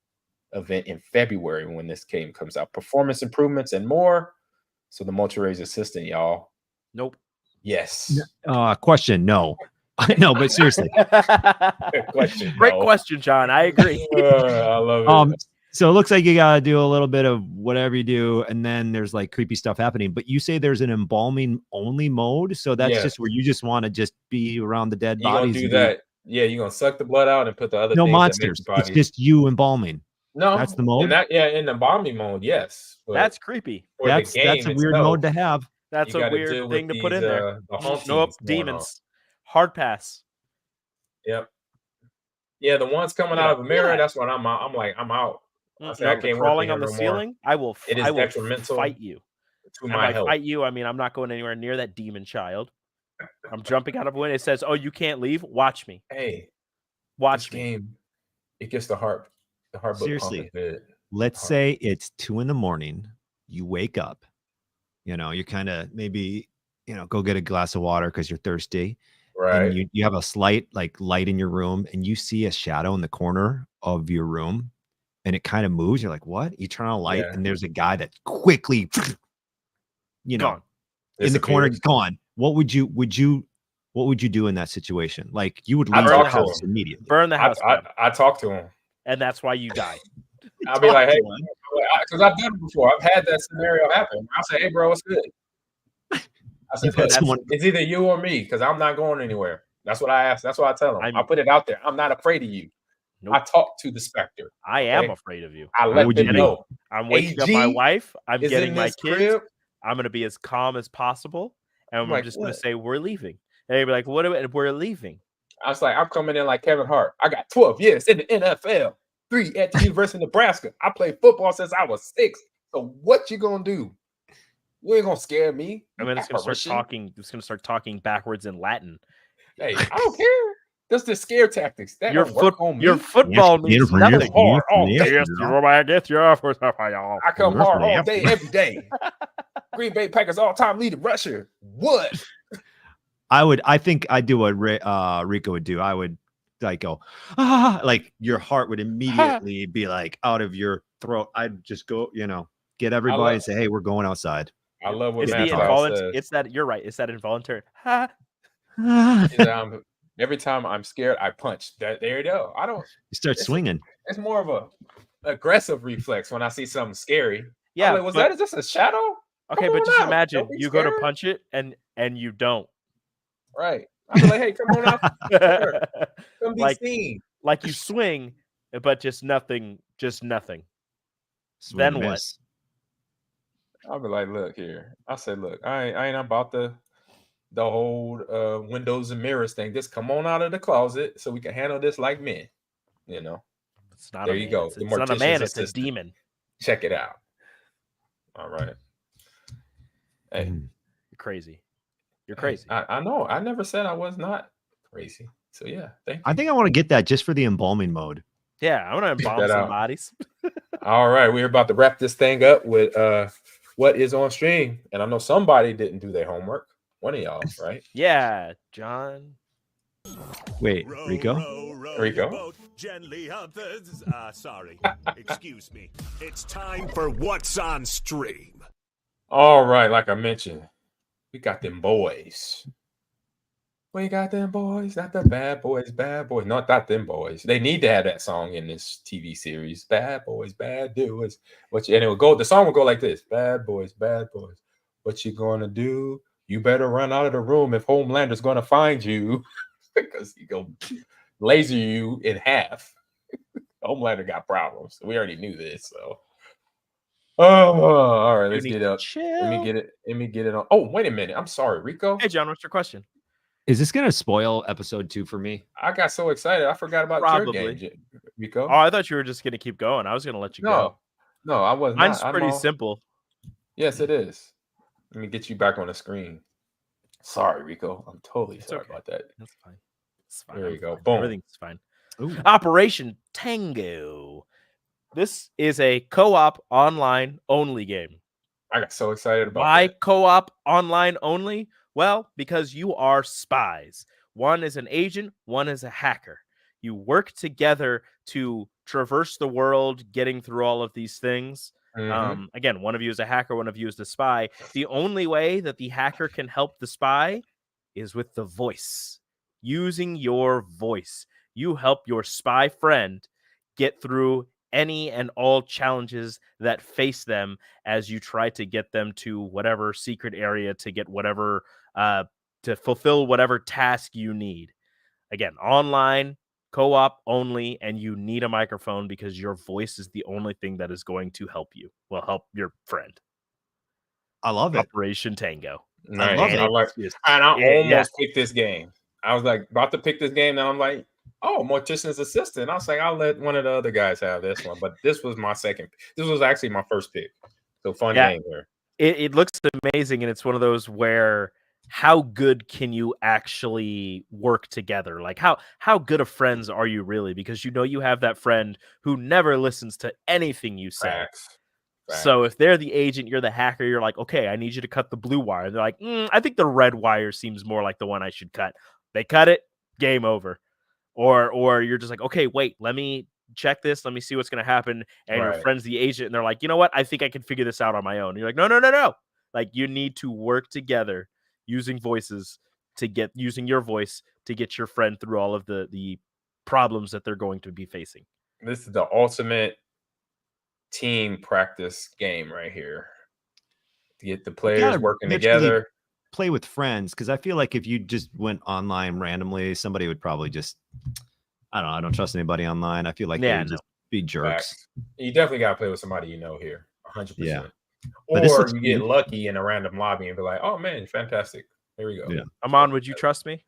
event in February when this game comes out. Performance improvements and more. So the multi-raise assistant, y'all. Nope. Yes. Question, no. No, but seriously. Question, Great no. question, John. I agree. I love it. So it looks like you gotta do a little bit of whatever you do, and then there's like creepy stuff happening. But you say there's an embalming only mode, so that's just where you just want to just be around the dead You're bodies. gonna do that. Yeah, you're gonna suck the blood out and put the other No things monsters. that make It's just you embalming. no, that's the mode. In the embalming mode, yes. That's creepy. For That's the game a weird itself, mode to have. That's you a gotta weird deal thing with to put in these, there. the hauntings Nope, going on. demons. Hard pass. Yep. Yeah, the ones coming out of a mirror. That's what I'm out. I'm like, I'm out. I said, I The can't crawling work on the here no more. ceiling. I will. It is I will detrimental fight you. to And my by health. fight you, I mean I'm not going anywhere near that demon child. I'm jumping out of a window. It says, "Oh, you can't leave. Watch me. Hey, Watch this me." game, it gets the heart Seriously, pumping. let's say it's 2 a.m. You wake up, you're kind of maybe, go get a glass of water because you're thirsty. Right. And you have a slight light in your room and you see a shadow in the corner of your room and it kind of moves. You're like, what? You turn on a light and there's a guy that quickly, Gone. in the corner, gone. What would you do in that situation? Like you would leave talk the to house him. immediately. Burn the house down. I talk to him. And that's why you die. I'll be like, hey, because I've done it before. I've had that scenario happen. I'll say, hey, bro, what's good? I said, it's either you or me because I'm not going anywhere. That's what I ask. That's what I tell them. I put it out there. I'm not afraid of you. Nope. I talk to the specter. I am afraid of you. I let them know. I'm waking up my wife. I'm getting my kids. Crib. I'm going to be as calm as possible. And I'm like, just going to say, we're leaving. And they'd be like, what? We're leaving. I was like, I'm coming in like Kevin Hart. I got 12 years in the NFL, 3 at the University of Nebraska. I played football since I was 6. So what you going to do? You ain't going to scare me. I mean, it's going to start talking. It's going to start talking backwards in Latin. Hey, I don't care. That's the scare tactics. That your don't work on me. Your football means nothing. I come hard all day, every day. Green Bay Packers all-time leading rusher. What? I think I'd do what Rico would do. I would go, like your heart would immediately be like out of your throat. I'd just go, get everybody and say, hey, we're going outside. I love what Matt says. It's that, you're right. It's that involuntary. Every time I'm scared, I punch. There you go. I don't. You start swinging. It's more of a aggressive reflex when I see something scary. Yeah. I'm like, is this a shadow? Okay, but just imagine you go to punch it and you don't. Right. I'm like, hey, come on out. Come be seen. Like you swing, but just nothing. Swing then and what? miss. I'll be like, look here. I said, look, I ain't about the whole windows and mirrors thing. Just come on out of the closet so we can handle this like men. It's not there a you man. go. It's not a man, it's a demon. Check it out. All right. Hey. You're crazy. You're crazy. I know. I never said I was not crazy. So yeah, thank you. I think I want to get that just for the embalming mode. Yeah, I want to embalm some bodies. All right, we're about to wrap this thing up with what is on stream. And I know somebody didn't do their homework. One of y'all, right? Yeah, John. Wait, Rico? Rico? Gently sorry. Excuse me. It's time for What's on Stream. All right, like I mentioned, we got them boys. We got them boys, not the bad boys, bad boys. Not them boys. They need to have that song in this TV series. Bad boys, bad doers. And it will go. The song will go like this: bad boys, what you gonna do? You better run out of the room if Homelander's gonna find you, because he go laser you in half. Homelander got problems. We already knew this, so. Oh, all right. Let's get up. Let me get it on. Oh, wait a minute. I'm sorry, Rico. Hey, John, what's your question? Is this gonna spoil episode 2 for me? I got so excited, I forgot about your game, Rico. Oh, I thought you were just gonna keep going. I was gonna let you go. No, I wasn't. Mine's pretty simple. Yes, it is. Let me get you back on the screen. Sorry, Rico. I'm totally sorry about that. That's fine. It's fine. There you I'm go. fine. Boom. Everything's fine. Ooh. Operation Tango. This is a co-op online only game. I got so excited about Why that. co-op online only? Well, because you are spies. One is an agent, one is a hacker. You work together to traverse the world, getting through all of these things. Again, one of you is a hacker, one of you is the spy. The only way that the hacker can help the spy is with the voice. Using your voice. You help your spy friend get through any and all challenges that face them as you try to get them to whatever secret area to get whatever to fulfill whatever task you need. Again, online, co-op only, and you need a microphone because your voice is the only thing that is going to help you. Well, help your friend. I love it. Operation Tango. Nice. love it. And I almost picked this game. I was like about to pick this game, and I'm like, oh, Mortician's Assistant. I was like, I'll let one of the other guys have this one. But this was my second. This was actually my first pick. So fun game here. It looks amazing, and it's one of those where how good can you actually work together? Like how good of friends are you really? Because you know you have that friend who never listens to anything you say. Facts. So if they're the agent, you're the hacker, you're like, okay, I need you to cut the blue wire. They're like, I think the red wire seems more like the one I should cut. They cut it, game over. Or you're just like, okay, wait, let me check this. Let me see what's going to happen. And your friend's the agent, and they're like, you know what? I think I can figure this out on my own. And you're like, no. Like, you need to work together using using your voice to get your friend through all of the problems that they're going to be facing. This is the ultimate team practice game right here. To get the players working together. Play with friends, because I feel like if you just went online randomly, somebody would probably just, I don't trust anybody online. I feel like they would just be jerks. Facts. You definitely got to play with somebody you know here, 100%. Yeah. Or you get lucky in a random lobby and be like, oh man, fantastic. Here we go. Yeah. Ahman, would you trust me?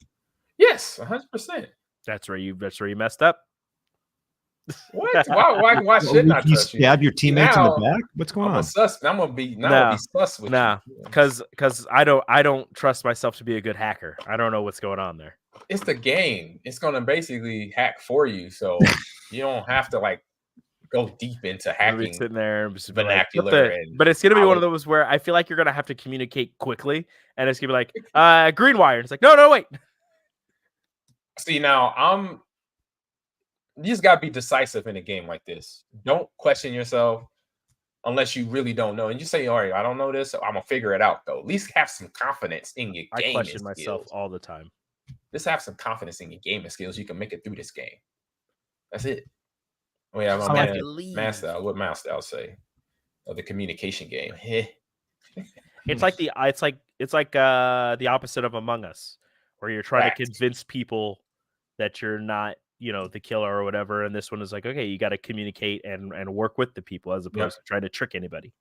Yes, 100%. That's where you messed up. What? Why shouldn't I trust you? Stab your teammates in the back? What's going on? I'm gonna be sus with you. Because I don't trust myself to be a good hacker. I don't know what's going on there. It's the game. It's gonna basically hack for you, so you don't have to like go deep into hacking. Sitting there vernacular, but it's gonna be one of those where I feel like you're gonna have to communicate quickly, and it's gonna be like green wire. And it's like no wait. See, now you just gotta be decisive in a game like this. Don't question yourself unless you really don't know. And you say, all right, I don't know this, so I'm gonna figure it out though. At least have some confidence in your game. I question myself all the time. Just have some confidence in your gaming skills. You can make it through this game. That's it. Oh yeah, my man, Master. What Master say? The communication game. It's like the opposite of Among Us, where you're trying to convince people that you're not, the killer or whatever. And this one is like, okay, you got to communicate and work with the people as opposed to trying to trick anybody.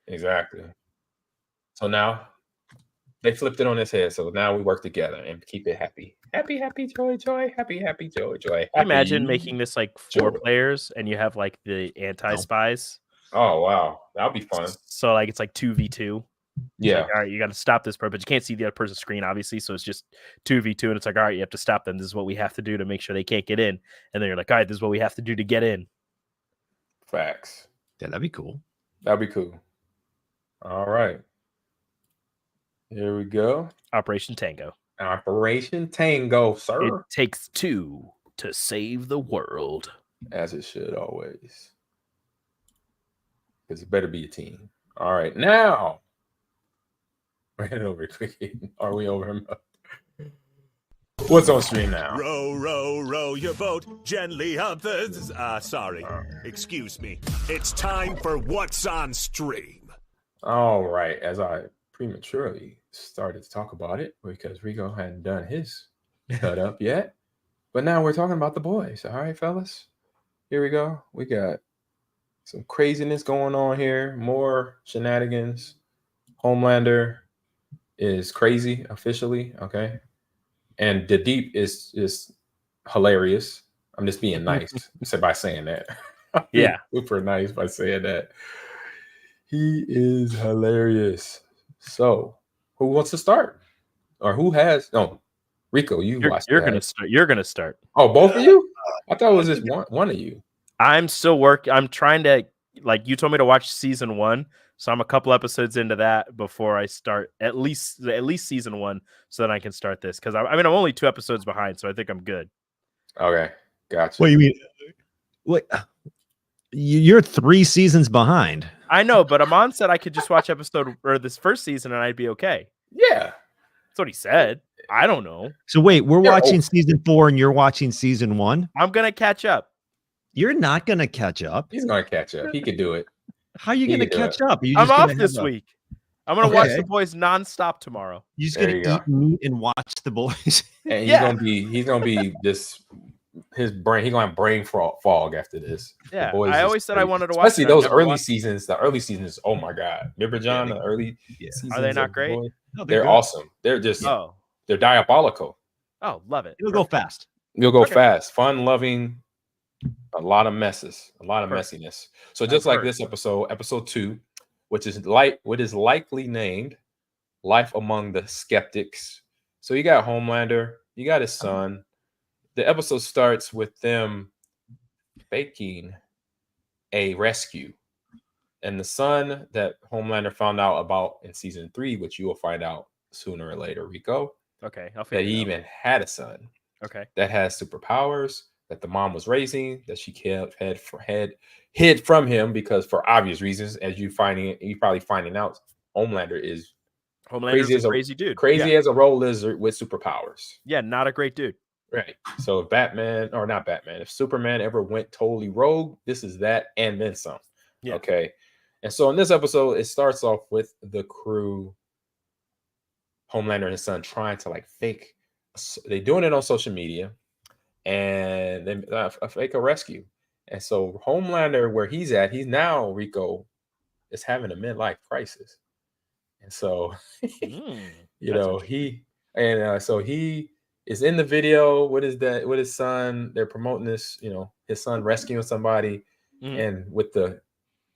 Exactly. So now they flipped it on its head. So now we work together and keep it happy. Happy, happy, joy, joy. Happy, happy, joy, joy. Happy, imagine making this like 4 players and you have like the anti-spies. Oh, wow. That'll be fun. So like it's like 2v2. Yeah. Like, all right, you got to stop this person, but you can't see the other person's screen, obviously. So it's just 2v2, and it's like, all right, you have to stop them. This is what we have to do to make sure they can't get in. And then you're like, all right, this is what we have to do to get in. Facts. Yeah, that'd be cool. That'd be cool. All right. Here we go. Operation Tango. Operation Tango, sir. It takes 2 to save the world. As it should always. Because it better be a team. All right, now. Ran it over quick. Are we over? What's on stream now? Row, row, row your boat gently up the... sorry. Excuse me. It's time for What's on Stream. All right. As I prematurely started to talk about it because Rico hadn't done his cut up yet. But now we're talking about the boys. All right, fellas. Here we go. We got some craziness going on here. More shenanigans. Homelander is crazy officially, okay? And the Deep is hilarious. I'm just being nice by saying that. Yeah. Super nice by saying that. He is hilarious. So, who wants to start? Or who has... No, Rico, you watched You're that. gonna start. You're gonna start. Oh, both of you? I thought it was just one of you. I'm still working. I'm trying to, like, you told me to watch season 1, so I'm a couple episodes into that before I start at least season 1, so that I can start this. Because I'm only 2 episodes behind, so I think I'm good. Okay, gotcha. What do you mean? What? You're 3 seasons behind. I know, but Ahman said I could just watch this first season and I'd be okay. Yeah, that's what he said. I don't know. So wait, we're watching season 4 and you're watching season 1? I'm gonna catch up. You're not gonna catch up. He's gonna catch up. He could do it. How are you gonna catch up? Are you I'm just off gonna this have week. I'm gonna watch The Boys nonstop tomorrow. You just gonna eat meat and watch The Boys. And he's gonna be this. His brain, he's gonna have brain fog after this. Yeah, The Boys I is always said I crazy. wanted to watch. Especially those early seasons. The early seasons. Oh my god! Remember John? The early seasons. Are they not of The great? Boys? No, they're good. awesome. They're just they're diabolical. Oh, love it. It'll go fast. You'll go fast. Fun loving. A lot of messes. A lot of messiness. So just like this episode 2, which is what is likely named "Life Among the Skeptics." So you got Homelander. You got his son. The episode starts with them faking a rescue. And the son that Homelander found out about in season 3, which you will find out sooner or later, Rico. Okay, I'll that figure he it out. even had a son. Okay. That has superpowers, that the mom was raising, that she hid from him because for obvious reasons, as you probably finding out, Homelander is Homelander's a crazy dude. Crazy Yeah. as a roll lizard with superpowers. Yeah, not a great dude. Right. So if if Superman ever went totally rogue, this is that and then some. Yeah. Okay. And so in this episode, it starts off with the crew, Homelander and his son, trying to fake. They're doing it on social media, and then fake a rescue. And so Homelander, where he's at, he's now Rico is having a midlife crisis. And so, so he is in the video with his son. They're promoting this, his son rescuing somebody, and with the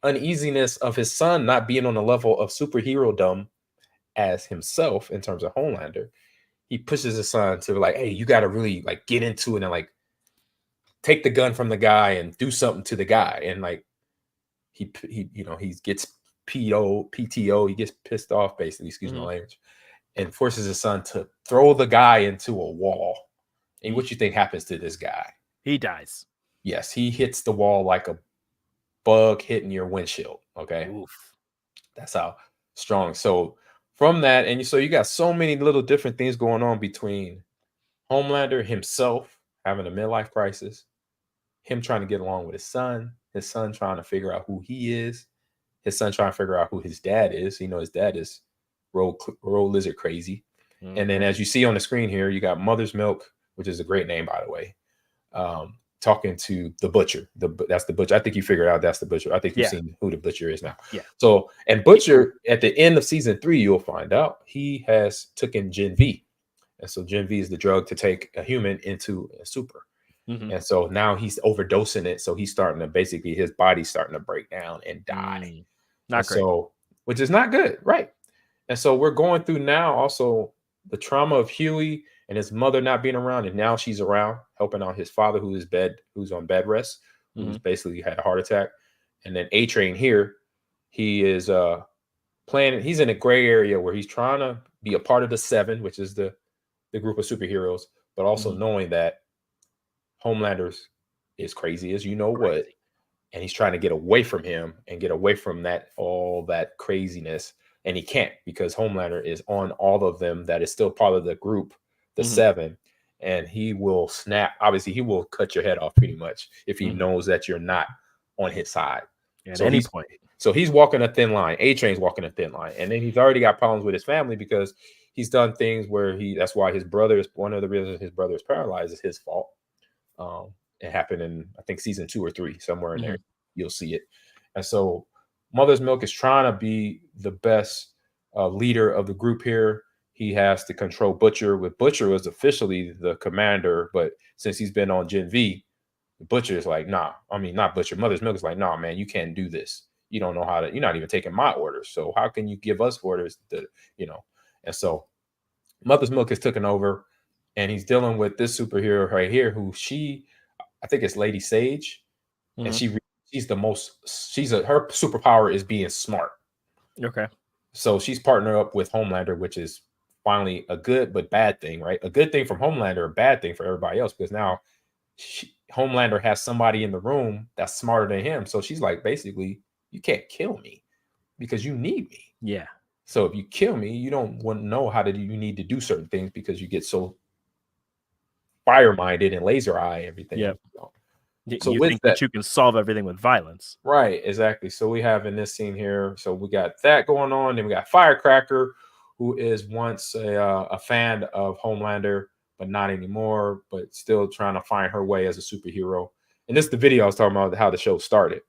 uneasiness of his son not being on the level of superhero-dom as himself in terms of Homelander, he pushes his son to hey, you got to really get into it and take the gun from the guy and do something to the guy. And he gets PTO, he gets pissed off, basically, excuse my language, and forces his son to throw the guy into a wall. And what you think happens to this guy? He dies. Yes, he hits the wall like a bug hitting your windshield. Okay. Oof. That's how strong. So from that, and so you got so many little different things going on between Homelander himself having a midlife crisis, him trying to get along with his son trying to figure out who he is, his son trying to figure out who his dad is. His dad is roll lizard crazy. And then as you see on the screen here, you got Mother's Milk, which is a great name, by the way, talking to the Butcher. That's the Butcher. I think you figured out that's the Butcher. I think you've seen who the Butcher is now. Yeah. So, and Butcher, at the end of season 3, you'll find out he has taken Gen V. And so Gen V is the drug to take a human into a super. And so now he's overdosing it. So he's starting to basically, his body's starting to break down and die. Not great. So, which is not good. Right. And so we're going through now also the trauma of Huey and his mother not being around. And now she's around helping out his father, who's on bed rest, who's basically had a heart attack. And then A-Train here, he is he's in a gray area where he's trying to be a part of the 7, which is the group of superheroes, but also knowing that Homelander is crazy as you know what, and he's trying to get away from him and get away from all that craziness, and he can't because Homelander is on all of them. That is still part of the group, the 7, and he will snap. Obviously, he will cut your head off pretty much if he knows that you're not on his side at any point. So he's walking a thin line. A-Train's walking a thin line, and then he's already got problems with his family because he's done things where that's why one of the reasons his brother is paralyzed is his fault. It happened in, I think, season 2 or 3, somewhere in there. You'll see it. And so Mother's Milk is trying to be the best leader of the group here. He has to control Butcher. With Butcher was officially the commander, but since he's been on Gen V, Butcher is like, nah. I mean, not Butcher. Mother's Milk is like, nah, man, you can't do this. You don't know how to. You're not even taking my orders. So how can you give us orders? And so Mother's Milk has taken over. and he's dealing with this superhero right here, who I think it's Lady Sage, and she's the most. Her superpower is being smart. Okay. So she's partnered up with Homelander, which is finally a good but bad thing, right? A good thing from Homelander, a bad thing for everybody else, because now Homelander has somebody in the room that's smarter than him. So she's like, basically, you can't kill me because you need me. Yeah. So if you kill me, you don't want to know you need to do certain things because you get so fire-minded and laser eye everything. Yep. So you with think that, you can solve everything with violence. Right, exactly. So we have in this scene here, so we got that going on. Then we got Firecracker, who is once a fan of Homelander, but not anymore, but still trying to find her way as a superhero. And this is the video I was talking about, how the show started,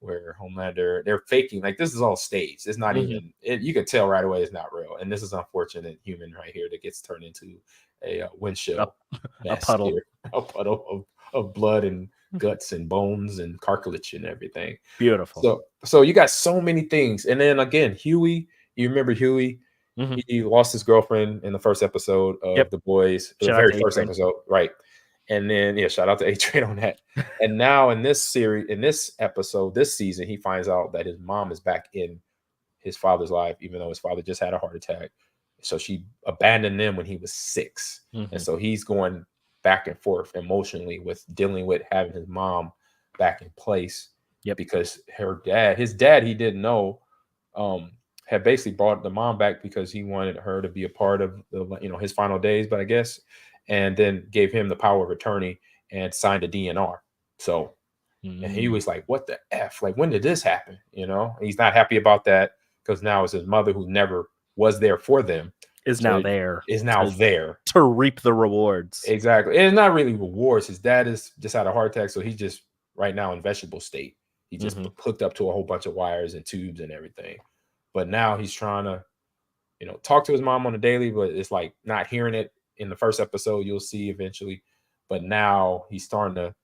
where Homelander, they're faking, like this is all staged. It's not even, you could tell right away it's not real. And this is unfortunate human right here that gets turned into a windshield. A puddle. Here. A puddle of blood and guts and bones and cartilage and everything. Beautiful. So you got so many things. And then again, Huey, you remember Huey? He lost his girlfriend in the first episode of The Boys, the very first episode, right? And then shout out to A-Train on that. And now in this series, in this episode, this season, he finds out that his mom is back in his father's life, even though his father just had a heart attack. So she abandoned them when he was 6. And so he's going back and forth emotionally with dealing with having his mom back in place. Because his dad, he didn't know, had basically brought the mom back because he wanted her to be a part of his final days, but I guess, and then gave him the power of attorney and signed a DNR. So, and he was like, what the F? Like, when did this happen? He's not happy about that because now it's his mother, who never was there for them, is now there to reap the rewards. Exactly. And it's not really rewards. His dad is just had a heart attack, so he's just right now in vegetable state. He just hooked up to a whole bunch of wires and tubes and everything. But now he's trying to, talk to his mom on a daily, but it's like not hearing it in the first episode. You'll see eventually. But now he's starting to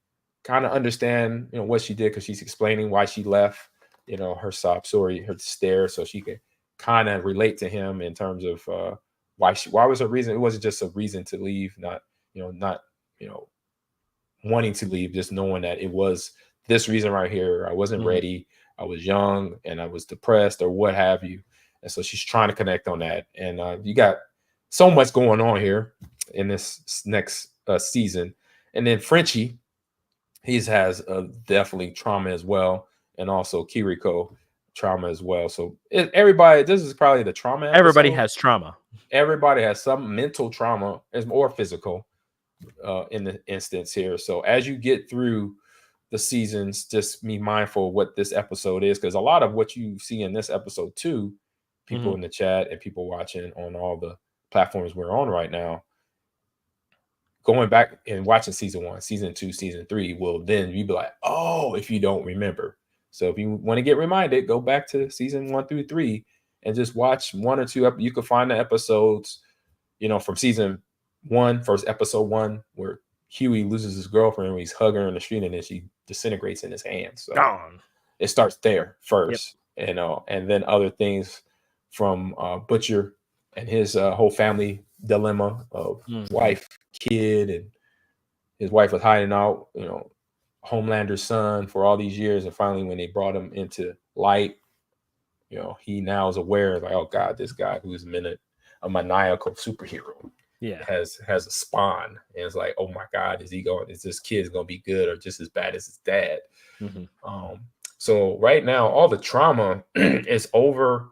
kind of understand, what she did, because she's explaining why she left, her sob story, her stare, so she can kind of relate to him in terms of why was her reason. It wasn't just a reason to leave, not wanting to leave, just knowing that it was this reason right here. I wasn't ready. I was young and I was depressed or what have you. And so she's trying to connect on that. And you got so much going on here in this next season. And then Frenchie, he has definitely trauma as well. And also Kiriko trauma as well. So everybody, this is probably the trauma episode. Everybody has trauma. Everybody has some mental trauma, or physical in the instance here. So as you get through the seasons, just be mindful of what this episode is, because a lot of what you see in this episode too, people in the chat and people watching on all the platforms we're on right now, going back and watching season 1, season 2, season 3, will then you be like, oh, if you don't remember. So if you want to get reminded, go back to season 1 through 3 and just watch 1 or 2. You can find the episodes, from season 1, first episode 1, where Huey loses his girlfriend when he's hugging her in the street, and then she disintegrates in his hands. So it starts there first, and then other things from Butcher and his whole family dilemma of wife, kid, and his wife was hiding out, Homelander's son for all these years, and finally when they brought him into light, he now is aware, like, oh God, this guy who's a maniacal superhero. Has a spawn, and it's like, oh my God, is this kid's gonna be good or just as bad as his dad? So right now, all the trauma is overlooking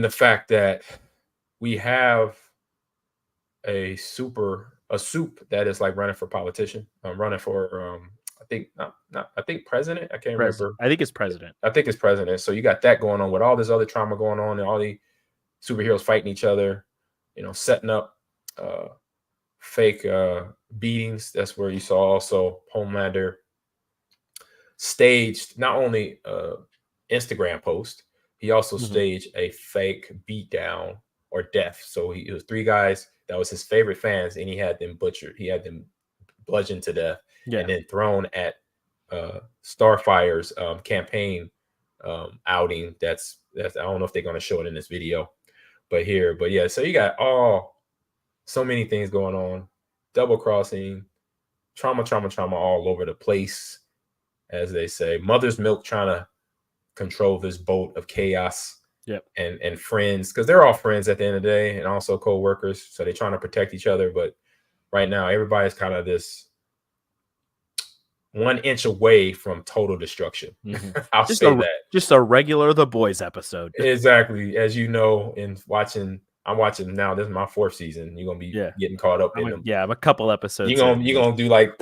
the fact that we have a soup that is like running for politician, running for I think president. I can't remember. I think it's president. I think it's president. So you got that going on with all this other trauma going on, and all the superheroes fighting each other. Setting up fake beatings. That's where you saw also Homelander staged not only Instagram post, he also staged a fake beatdown or death. So it was 3 guys that was his favorite fans, and he had them butchered. He had them bludgeoned to death and then thrown at Starfire's campaign outing. That's I don't know if they're going to show it in this video. But yeah, so you got all So many things going on. Double crossing, trauma all over the place, as they say. Mother's milk trying to control this boat of chaos. Yep. And friends, because they're all friends at the end of the day, and also co-workers. So they're trying to protect each other. But right now, everybody's kind of this 1 inch away from total destruction. Mm-hmm. I'll just say that. Just a regular The Boys episode. Exactly. As you know, I'm watching now. This is my 4th season. You're gonna be getting caught up in them. Yeah, I'm a couple episodes. You're gonna do like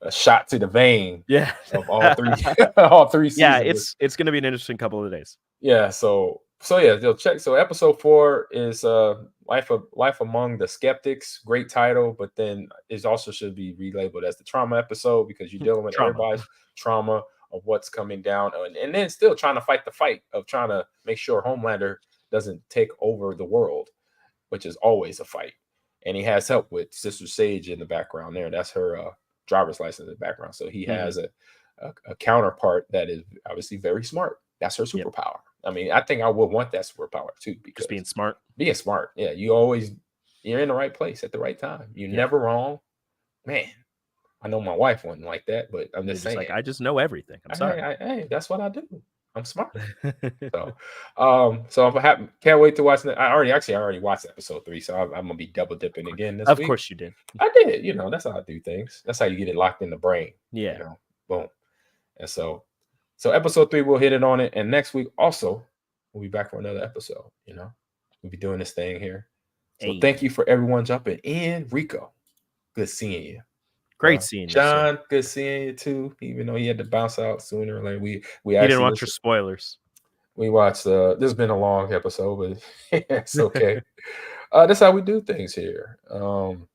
a shot to the vein. Yeah. Of all 3 all 3 seasons. Yeah, it's gonna be an interesting couple of days. Yeah, so yeah, they'll check. So episode 4 is Life Among the Skeptics. Great title, but then it also should be relabeled as the trauma episode because you're dealing with everybody's trauma of what's coming down, and then still trying to fight the fight of trying to make sure Homelander doesn't take over the world, which is always a fight. And he has help with Sister Sage in the background there. That's her driver's license in the background. So he has a counterpart that is obviously very smart. That's her superpower. I mean, I think I would want that superpower too, because just being smart. Yeah, you're in the right place at the right time. You're never wrong. Man, I know my wife wasn't like that, but I'm just saying. Like, I just know everything. I'm sorry. Hey, that's what I do. I'm smart. So I'm can't wait to watch it. I already watched episode 3, so I'm gonna be double dipping again this week. Of course you did. I did. That's how I do things. That's how you get it locked in the brain. Yeah. Boom. And so episode 3, we'll hit it on it. And next week also, we'll be back for another episode. We'll be doing this thing here. So thank you for everyone jumping in. Rico, good seeing you. Great seeing you, John. Good seeing you too. Even though he had to bounce out sooner or later, we didn't watch your spoilers. We watched. This has been a long episode, but it's okay. That's how we do things here. And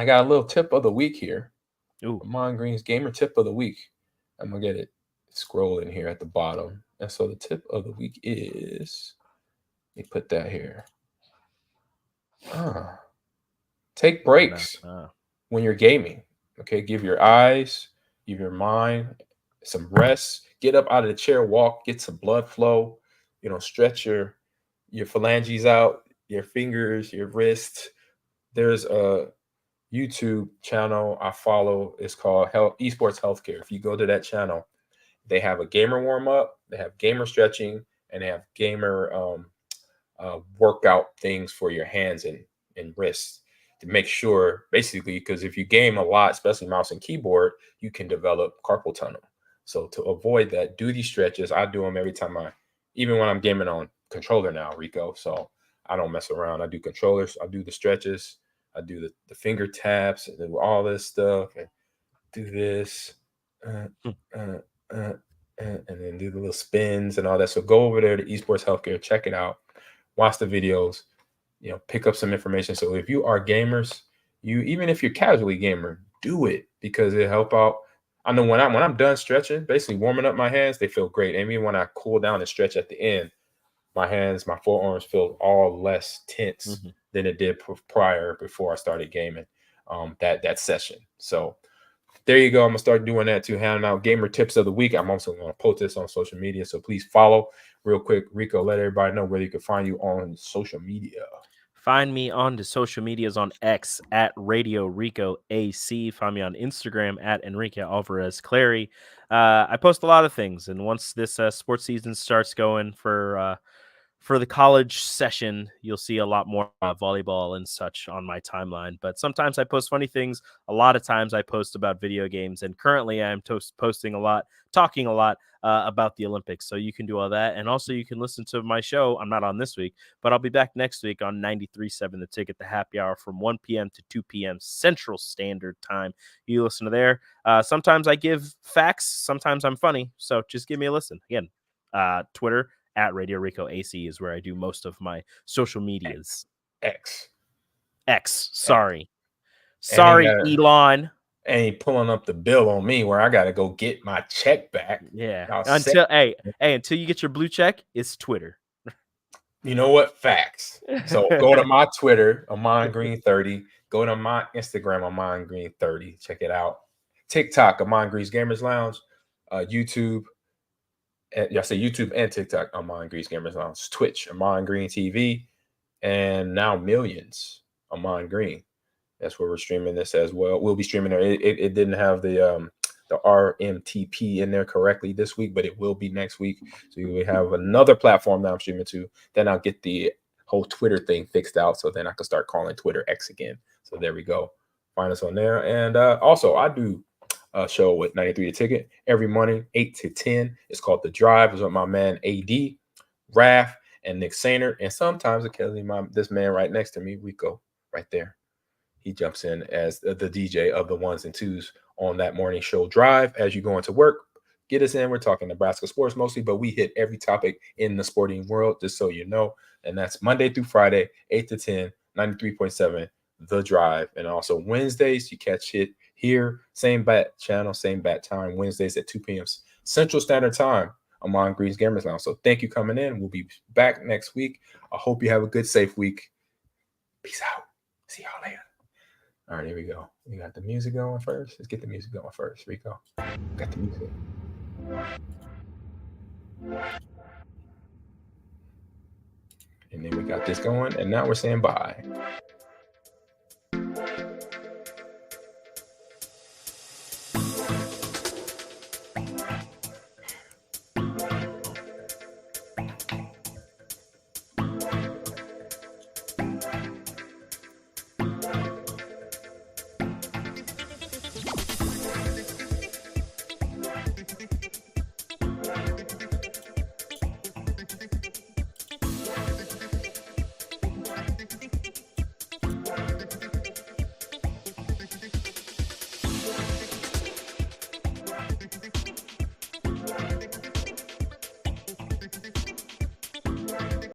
I got a little tip of the week here. Ooh. Ahman Green's gamer tip of the week. I'm gonna get it scrolling here at the bottom. And so the tip of the week is. Let me put that here. Take breaks when you're gaming. Okay, give your eyes, give your mind some rest. Get up out of the chair, walk, get some blood flow. Stretch your phalanges out, your fingers, your wrist. There's a YouTube channel I follow. It's called Esports Healthcare. If you go to that channel, they have a gamer warm up, they have gamer stretching, and they have gamer workout things for your hands and wrists. To make sure, basically, because if you game a lot, especially mouse and keyboard, you can develop carpal tunnel. So to avoid that, do these stretches. I do them every time even when I'm gaming on controller now, Rico. So I don't mess around. I do controllers. I do the stretches. I do the finger taps and do all this stuff and do this and then do the little spins and all that. So go over there to Esports Healthcare, check it out, watch the videos. Pick up some information. So if you are gamers, even if you're casually gamer, do it because it'll help out. I know when I'm done stretching, basically warming up my hands, they feel great. And even when I cool down and stretch at the end, my hands, my forearms feel all less tense than it did before I started gaming that session. So there you go. I'm gonna start doing that too, handing out gamer tips of the week. I'm also gonna post this on social media. So please follow. Real quick, Rico, let everybody know where you can find you on social media. Find me on the social medias on X at Radio Rico AC. Find me on Instagram at Enrique Alvarez Clary. I post a lot of things, and once this sports season starts going for the college session, you'll see a lot more volleyball and such on my timeline. But sometimes I post funny things. A lot of times I post about video games, and currently I'm posting a lot, talking a lot about the Olympics. So you can do all that. And also you can listen to my show. I'm not on this week, but I'll be back next week on 93.7 The Ticket, the happy hour from 1 p.m. to 2 p.m. Central Standard Time. You listen to there. Sometimes I give facts. Sometimes I'm funny. So just give me a listen. Again, Twitter at Radio Rico AC is where I do most of my social medias. X. Sorry, Elon. Ain't pulling up the bill on me where I got to go get my check back. Yeah. Until you get your blue check, it's Twitter. You know what? Facts. So go to my Twitter, Ahman Green 30. Go to my Instagram, Ahman Green 30. Check it out. TikTok, Ahman Green's Gamers Lounge. YouTube. I say YouTube and TikTok, Ahman Green's Gamers Lounge. Twitch, Ahman Green TV. And now millions Ahman Green. That's where we're streaming this as well. We'll be streaming there. It didn't have the RMTP in there correctly this week, but it will be next week. So we have another platform that I'm streaming to. Then I'll get the whole Twitter thing fixed out, so then I can start calling Twitter X again. So there we go. Find us on there. And also, I do a show with 93 The Ticket every morning, 8 to 10. It's called The Drive. It's with my man AD, Raph, and Nick Sainer. And sometimes occasionally this man right next to me, Rico, right there. He jumps in as the DJ of the ones and twos on that morning show Drive. As you go into work, get us in. We're talking Nebraska sports mostly, but we hit every topic in the sporting world, just so you know. And that's Monday through Friday, 8 to 10, 93.7, The Drive. And also Wednesdays, you catch it here. Same bat channel, same bat time. Wednesdays at 2 p.m. Central Standard Time. Ahman Green's Gamers Lounge. So thank you coming in. We'll be back next week. I hope you have a good, safe week. Peace out. See y'all later. All right, here we go. We got the music going first. Let's get the music going first. Rico, got the music. And then we got this going, and now we're saying bye.